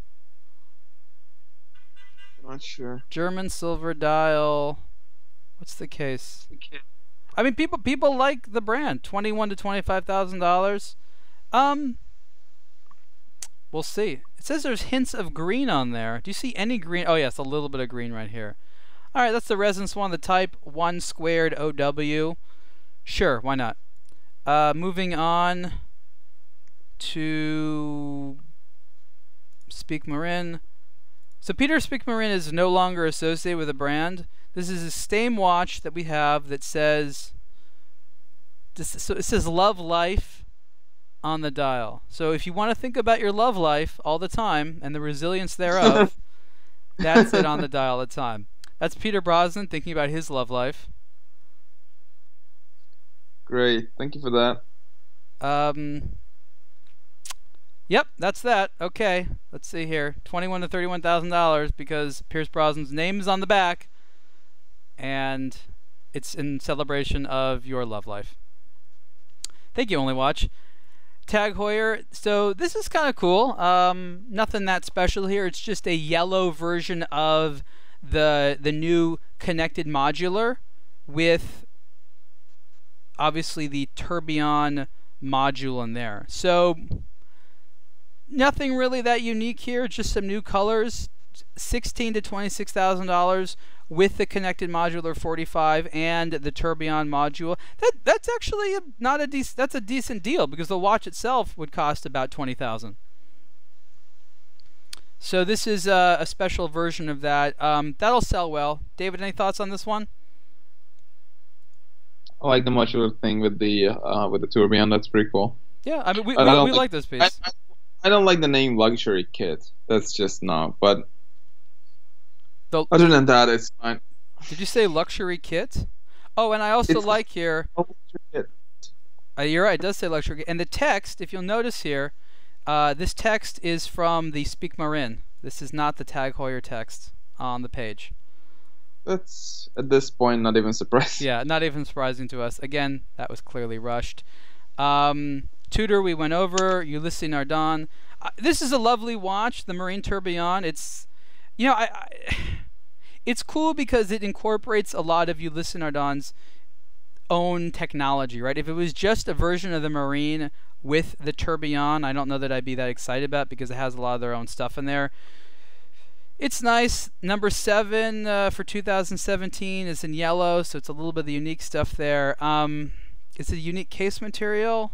Not sure. German silver dial. What's the case? I mean, people like the brand. $21,000 to $25,000. We'll see. It says there's hints of green on there. Do you see any green? Oh yes, a little bit of green right here. All right, that's the Resonance one, the type 1 squared OW. Sure, why not? Moving on to Speak Marin. So Peter Speak Marin is no longer associated with a brand. This is the same watch that we have that says, so it says Love Life on the dial. So if you want to think about your love life all the time and the resilience thereof, that's it on the dial all the time. That's Peter Brosnan thinking about his love life. Great, thank you for that. Yep, that's that. Okay, let's see here. $21,000 to $31,000 because Pierce Brosnan's name is on the back, and it's in celebration of your love life. Thank you, Only Watch. Tag Heuer. So this is kind of cool. Nothing that special here. It's just a yellow version of the new connected modular with obviously the tourbillon module in there. So nothing really that unique here, just some new colors. $16,000 to $26,000 with the connected modular 45 and the tourbillon module. That's actually that's a decent deal because the watch itself would cost about $20,000. So this is a special version of that. That'll sell well. David, any thoughts on this one? I like the modular thing with the tourbillon. That's pretty cool. Yeah, I mean we like this piece. I don't like the name luxury kit. That's just no. But other than that, it's fine. Did you say luxury kit? Oh, and I also like here. You're right. It does say luxury kit. And the text, if you'll notice here, this text is from the Speak Marin. This is not the Tag Heuer text on the page. That's, at this point, not even surprising. Yeah, not even surprising to us. Again, that was clearly rushed. Tudor, we went over. Ulysses Nardon. This is a lovely watch, the Marine Tourbillon. It's, you know, it's cool because it incorporates a lot of Ulysses Nardon's own technology, right? If it was just a version of the Marine with the tourbillon, I don't know that I'd be that excited about because it has a lot of their own stuff in there. It's nice. Number 7 for 2017 is in yellow, so it's a little bit of the unique stuff there. It's a unique case material.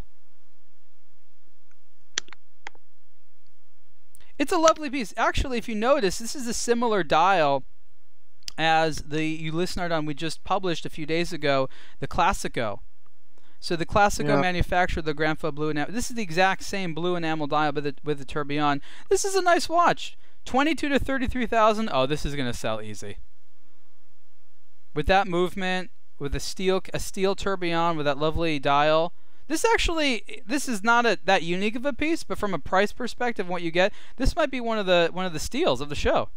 It's a lovely piece. Actually, if you notice, this is a similar dial as the Ulysses Nardon we just published a few days ago, the Classico. So the Classico manufactured the Granfo blue enamel. This is the exact same blue enamel dial with the tourbillon. This is a nice watch. $22,000 to $33,000. Oh, this is gonna sell easy. With that movement, with a steel tourbillon, with that lovely dial. This is not that unique of a piece, but from a price perspective, what you get, this might be one of the steals of the show.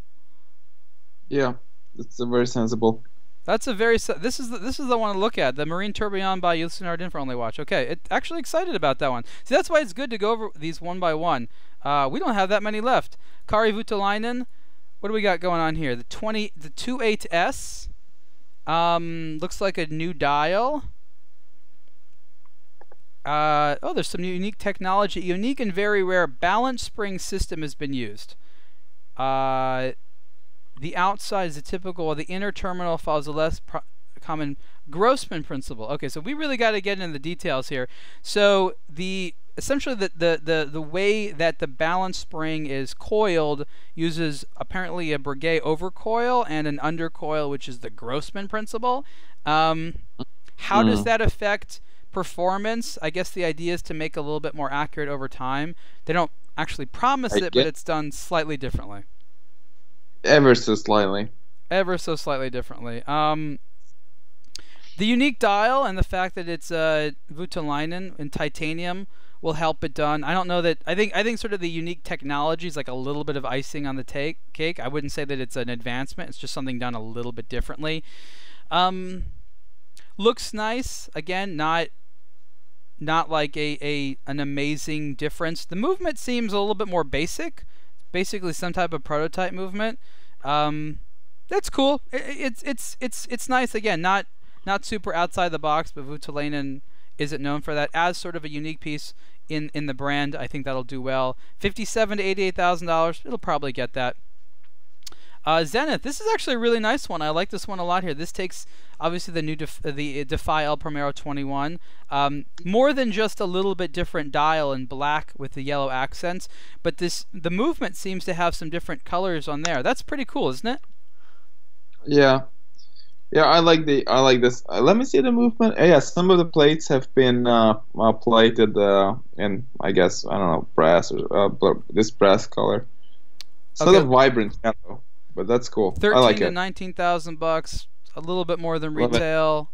Yeah, it's a very sensible. That's a very this is the one to look at, the Marine Tourbillon by Ulysses Nardon for Only Watch. Okay, actually excited about that one. See, that's why it's good to go over these one by one. We don't have that many left. Kari Voutilainen, what do we got going on here? The 28S. Looks like a new dial. Oh, there's some unique technology. Unique and very rare balance spring system has been used. The outside is a typical, while the inner terminal follows a less common Grossman principle. Okay, so we really got to get into the details here. So essentially the way that the balance spring is coiled uses apparently a Breguet overcoil and an undercoil, which is the Grossman principle. How does that affect performance? I guess the idea is to make it a little bit more accurate over time. They don't actually promise it, but it's done slightly differently. Ever so slightly. Ever so slightly differently. The unique dial and the fact that it's Voutilainen in titanium will help it done. I don't know that. I think sort of the unique technology is like a little bit of icing on the cake. I wouldn't say that it's an advancement. It's just something done a little bit differently. Looks nice. Again, not like an amazing difference. The movement seems a little bit more basic. Basically, some type of prototype movement. That's cool. It's nice. Again, not super outside the box, but Voutilainen isn't known for that. As sort of a unique piece in the brand, I think that'll do well. $57,000 to $88,000. It'll probably get that. Zenith. This is actually a really nice one. I like this one a lot here. This takes obviously the new Defy El Primero 21. More than just a little bit different dial in black with the yellow accents, but the movement seems to have some different colors on there. That's pretty cool, isn't it? Yeah. Yeah, I like this. Let me see the movement. Yeah, some of the plates have been plated in, I guess, I don't know, brass or this brass color. It's not a vibrant yellow, but that's cool. I like it. $13,000 to $19,000, a little bit more than retail.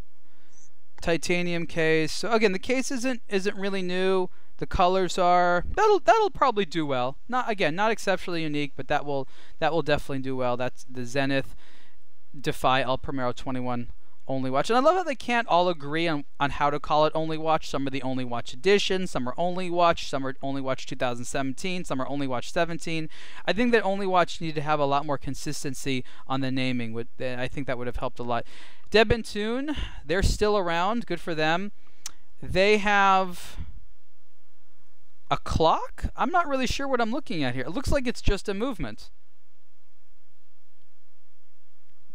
Titanium case. So again, the case isn't really new. The colors are that'll probably do well. Not exceptionally unique, but that will definitely do well. That's the Zenith Defy El Primero 21 Only Watch. And I love how they can't all agree on how to call it Only Watch. Some are the Only Watch edition, some are Only Watch, some are Only Watch 2017, some are Only Watch 17. I think that Only Watch needed to have a lot more consistency on the naming. I think that would have helped a lot. Deb and Toon, they're still around. Good for them. They have a clock? I'm not really sure what I'm looking at here. It looks like it's just a movement.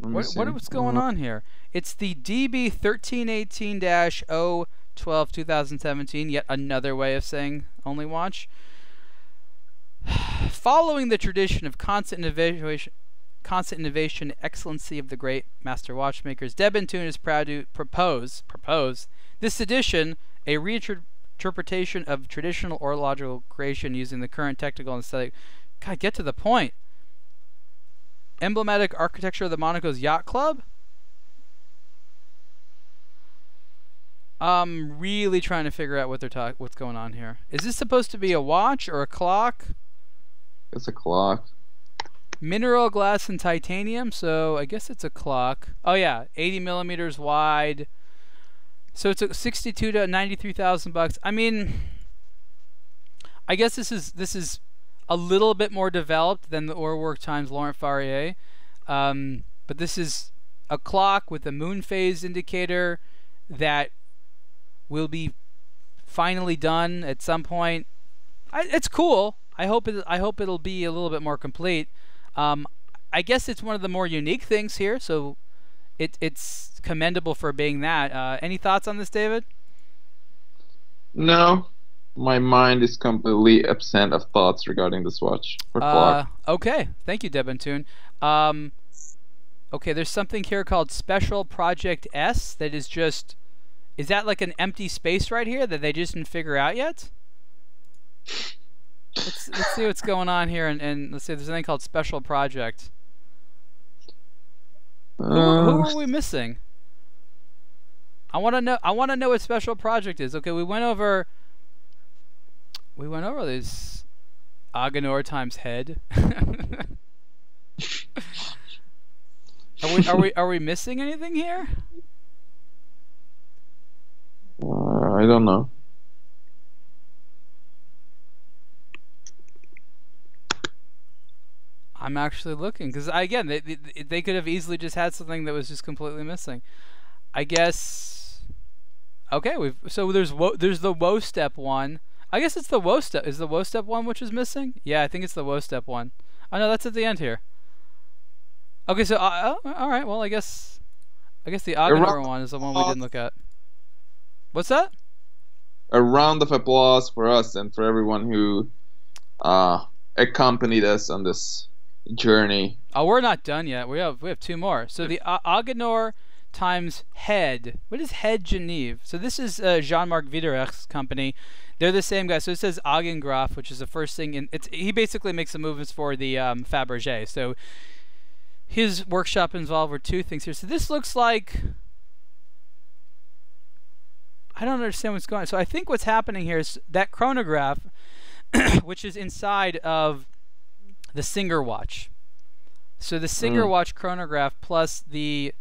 What's going on here? It's the DB 1318-012 2017. Yet another way of saying Only Watch. Following the tradition of constant innovation, excellency of the great master watchmakers, Deb and Toon is proud to propose this edition, a reinterpretation of traditional horological creation using the current technical and aesthetic. God, get to the point. Emblematic architecture of the Monaco's Yacht Club. I'm really trying to figure out what's going on here. Is this supposed to be a watch or a clock? It's a clock. Mineral glass and titanium, so I guess it's a clock. Oh yeah, 80 millimeters wide. So it's a $62,000 to $93,000. I mean, I guess this is a little bit more developed than the Ourwork times Laurent Farrier, but this is a clock with a moon phase indicator that will be finally done at some point. It's cool. I hope it'll be a little bit more complete. I guess it's one of the more unique things here, so it's commendable for being that. Any thoughts on this, David? No. My mind is completely absent of thoughts regarding this watch or clock. Okay, thank you, Deb and Toon. Okay, there's something here called Special Project S that is just... Is that like an empty space right here that they just didn't figure out yet? Let's see what's going on here, and let's see if there's anything called Special Project. Who are we missing? I want to know what Special Project is. Okay, we went over this Agenor times head. Are we missing anything here? I don't know. I'm actually looking because again, they could have easily just had something that was just completely missing. I guess. Okay, so there's the woe step one. I guess it's the woe step. Is the woe step one which is missing? Yeah, I think it's the woe step one. Oh no, that's at the end here. Okay, so all right. Well, I guess the Agenor one is the one we didn't look at. What's that? A round of applause for us and for everyone who accompanied us on this journey. Oh, we're not done yet. We have 2 more. So the Agenor times Head. What is Head Geneva? So this is Jean-Marc Wiederech's company. They're the same guy. So it says Agengraph, which is the first thing. He basically makes the movements for the Fabergé. So his workshop involved were 2 things here. So this looks like, I don't understand what's going on. So I think what's happening here is that chronograph, which is inside of the Singer watch. So the Singer watch chronograph plus the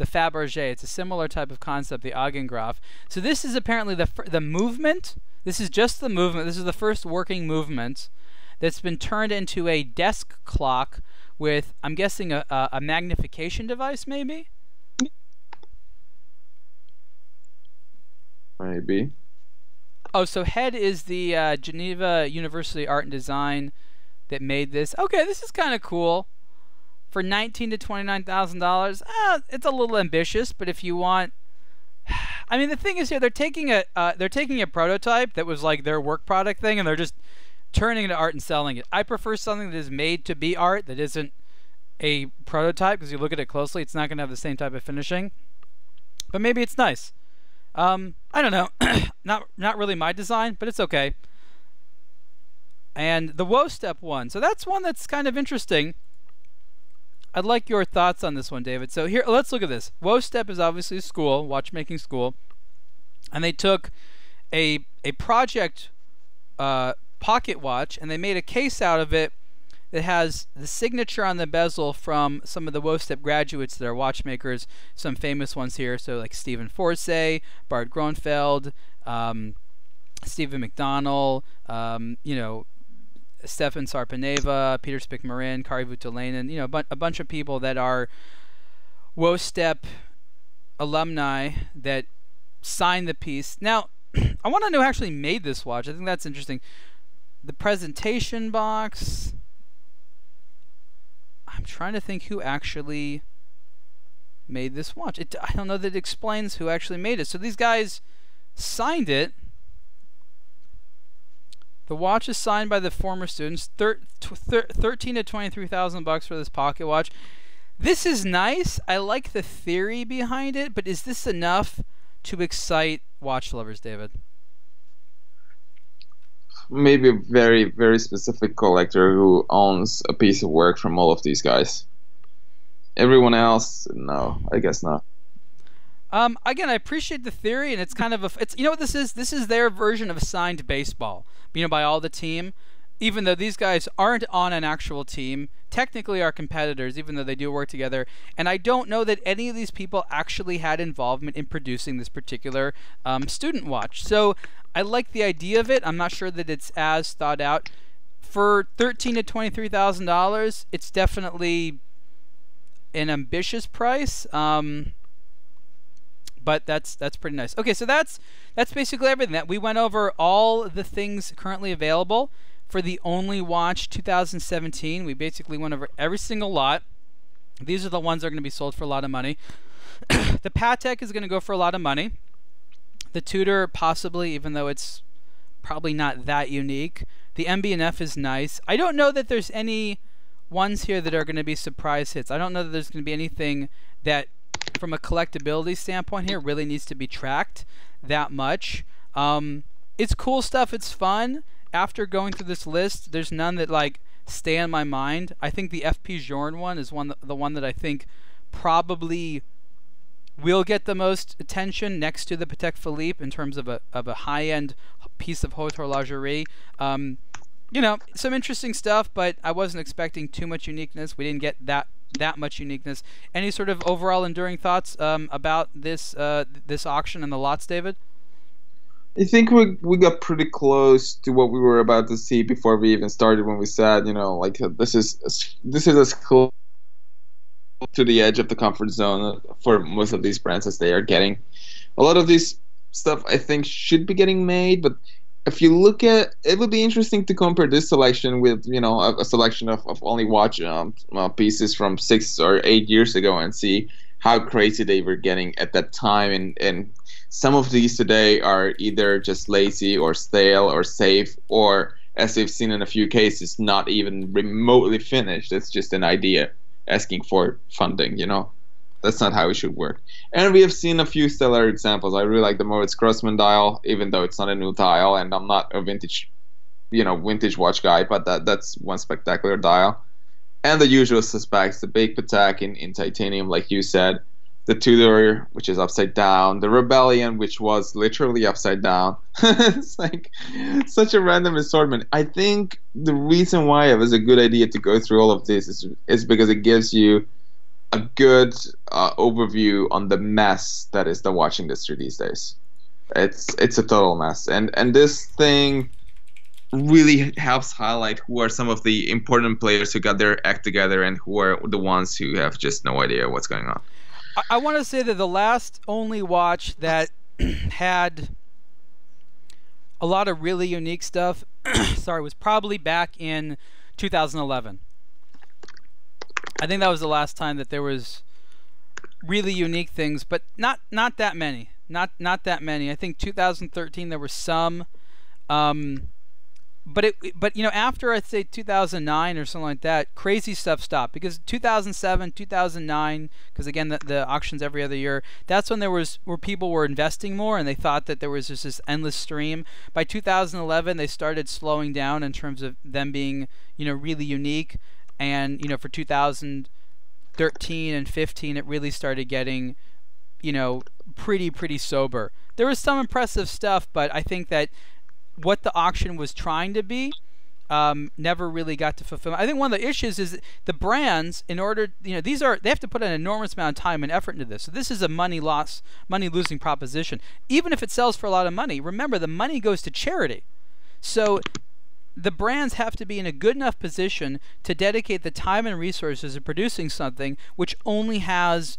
Fabergé, it's a similar type of concept, the Agengraph. So this is apparently the movement. This is just the movement. This is the first working movement that's been turned into a desk clock with, I'm guessing, a magnification device, maybe? Maybe. Oh, so Head is the Geneva University Art and Design that made this. Okay, this is kind of cool. For $19,000 to $29,000, it's a little ambitious, but if you want, I mean, the thing is here, they're taking a prototype that was like their work product thing, and they're just turning it into art and selling it. I prefer something that is made to be art that isn't a prototype, because you look at it closely, it's not going to have the same type of finishing. But maybe it's nice. I don't know. not really my design, but it's okay. And the woe step one. So that's one that's kind of interesting. I'd like your thoughts on this one, David. So here, let's look at this. Woe step is obviously a school, watchmaking school, and they took a project pocket watch and they made a case out of it that has the signature on the bezel from some of the woe step graduates that are watchmakers. Some famous ones here, so like Stephen Forsey, Bart Gronfeld, Stephen McDonnell, you know, Stefan Sarpaneva, Peter Spickmarin, Kari Voutilainen, you know, a bunch of people that are woe step alumni that signed the piece. Now, I want to know who actually made this watch. I think that's interesting. The presentation box. I'm trying to think who actually made this watch. I don't know that it explains who actually made it. So these guys signed it. The watch is signed by the former students. 13 to 23,000 bucks for this pocket watch. This is nice. I like the theory behind it, but is this enough to excite watch lovers, David? Maybe a very, very specific collector who owns a piece of work from all of these guys. Everyone else, no, I guess not. Again, I appreciate the theory, and it's kind of it's, you know what this is? This is their version of signed baseball, you know, by all the team. Even though these guys aren't on an actual team, technically are competitors, even though they do work together. And I don't know that any of these people actually had involvement in producing this particular student watch. So I like the idea of it. I'm not sure that it's as thought out. For $13,000 to $23,000, it's definitely an ambitious price. But that's pretty nice. Okay, so that's basically everything. That we went over all the things currently available for the Only Watch 2017. We basically went over every single lot. These are the ones that are going to be sold for a lot of money. The Patek is going to go for a lot of money. The Tudor possibly, even though it's probably not that unique. The MB&F is nice. I don't know that there's any ones here that are going to be surprise hits. I don't know that there's going to be anything that, from a collectability standpoint here, really needs to be tracked that much. It's cool stuff. It's fun. After going through this list, there's none that like stay in my mind. I think the FP Journe one is the one that I think probably will get the most attention next to the Patek Philippe in terms of a high-end piece of haute horlogerie. You know, some interesting stuff, but I wasn't expecting too much uniqueness. We didn't get that much uniqueness. Any sort of overall enduring thoughts about this this auction and the lots, David? I think we got pretty close to what we were about to see before we even started when we said, like this is as close to the edge of the comfort zone for most of these brands as they are getting. A lot of these stuff I think should be getting made, but if you look at it, would be interesting to compare this selection with a selection of only watch pieces from 6 or 8 years ago and see how crazy they were getting at that time, and some of these today are either just lazy or stale or safe, or as we've seen in a few cases, not even remotely finished. It's just an idea asking for funding. That's not how it should work. And we have seen a few stellar examples. I really like the Moritz Grossman dial, even though it's not a new dial, and I'm not a vintage watch guy, but that's one spectacular dial. And the usual suspects, the Big Patek in titanium, like you said, the Tudor, which is upside down, the Rebellion, which was literally upside down. It's like such a random assortment. I think the reason why it was a good idea to go through all of this is because it gives you a good overview on the mess that is the watch industry these days. It's a total mess, and this thing really helps highlight who are some of the important players who got their act together and who are the ones who have just no idea what's going on. I want to say that the last only watch that had a lot of really unique stuff, sorry, was probably back in 2011. I think that was the last time that there was really unique things, but not that many. Not that many. I think 2013 there were some, but after I'd say 2009 or something like that, crazy stuff stopped, because 2007, 2009, because again the auctions every other year, that's when where people were investing more and they thought that there was just this endless stream. By 2011 they started slowing down in terms of them being really unique. And for 2013 and 15, it really started getting, pretty sober. There was some impressive stuff, but I think that what the auction was trying to be never really got to fulfill. I think one of the issues is the brands, in order, they have to put an enormous amount of time and effort into this. So this is a money losing proposition. Even if it sells for a lot of money, remember the money goes to charity. So the brands have to be in a good enough position to dedicate the time and resources of producing something which only has,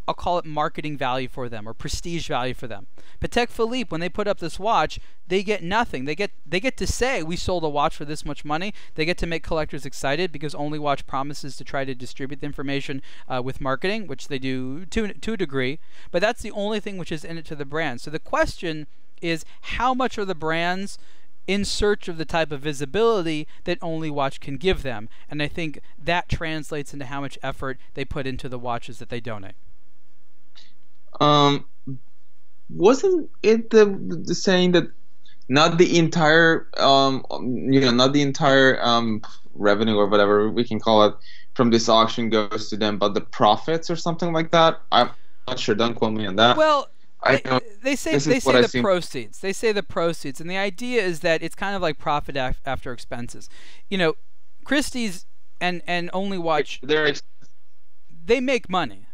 I'll call it, marketing value for them or prestige value for them. Patek Philippe, when they put up this watch, they get nothing. They get to say we sold a watch for this much money. They get to make collectors excited because Only Watch promises to try to distribute the information with marketing, which they do to a degree. But that's the only thing which is in it to the brand. So the question is, how much are the brands in search of the type of visibility that Only Watch can give them? And I think that translates into how much effort they put into the watches that they donate. Wasn't it the saying that not the entire revenue or whatever we can call it from this auction goes to them, but the profits or something like that? I'm not sure. Don't quote me on that. Well, they say the proceeds. They say the proceeds, and the idea is that it's kind of like profit after expenses. Christie's and Only Watch, they make money.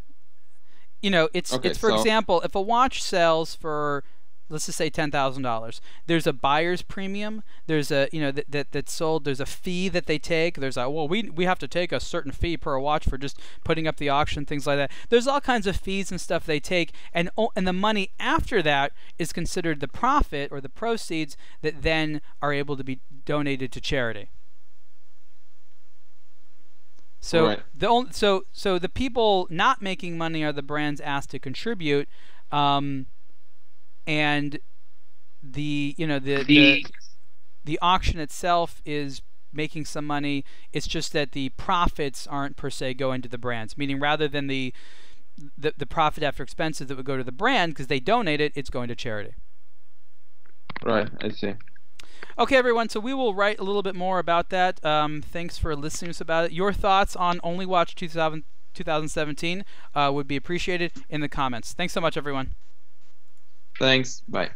It's for example, if a watch sells for, let's just say $10,000, there's a buyer's premium. There's a that's sold. There's a fee that they take. There's we have to take a certain fee per watch for just putting up the auction, things like that. There's all kinds of fees and stuff they take, and the money after that is considered the profit or the proceeds that then are able to be donated to charity. So right. So the people not making money are the brands asked to contribute, and the auction itself is making some money. It's just that the profits aren't per se going to the brands. Meaning, rather than the profit after expenses that would go to the brand because they donate it, it's going to charity. Right, I see. Okay, everyone, so we will write a little bit more about that. Thanks for listening to us about it. Your thoughts on Only Watch 2017 would be appreciated in the comments. Thanks so much, everyone. Thanks. Bye.